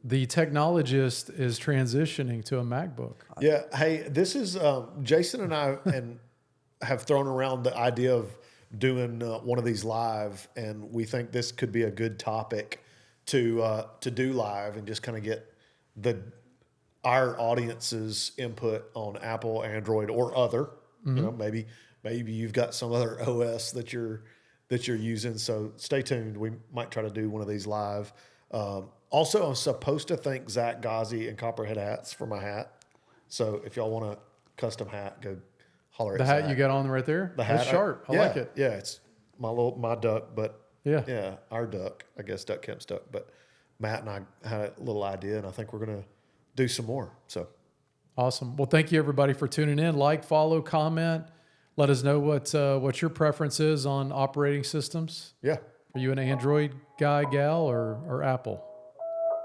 The technologist is transitioning to a MacBook. Yeah. Hey, this is Jason and I have thrown around the idea of doing one of these live, and we think this could be a good topic to do live and just kind of get our audience's input on Apple, Android, or other. You know, maybe you've got some other OS that you're using. So stay tuned. We might try to do one of these live. Also, I'm supposed to thank Zach Ghazi and Copperhead Hats for my hat. So if y'all want a custom hat, go holler at The Zach. hat you got on right there? The hat, It's sharp. I like it. Yeah, it's my duck, but Yeah. our duck. I guess Duck Kemp's duck. But Matt and I had a little idea, and I think we're gonna do some more. So Awesome. Well, thank you everybody for tuning in. Like, follow, comment. Let us know what your preference is on operating systems. yeah, Are you an Android guy, gal, or Apple?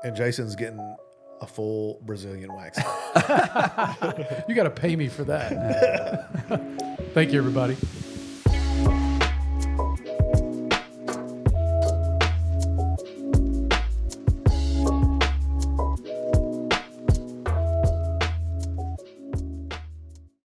and Jason's getting a full Brazilian wax. You got to pay me for that. Thank you, everybody.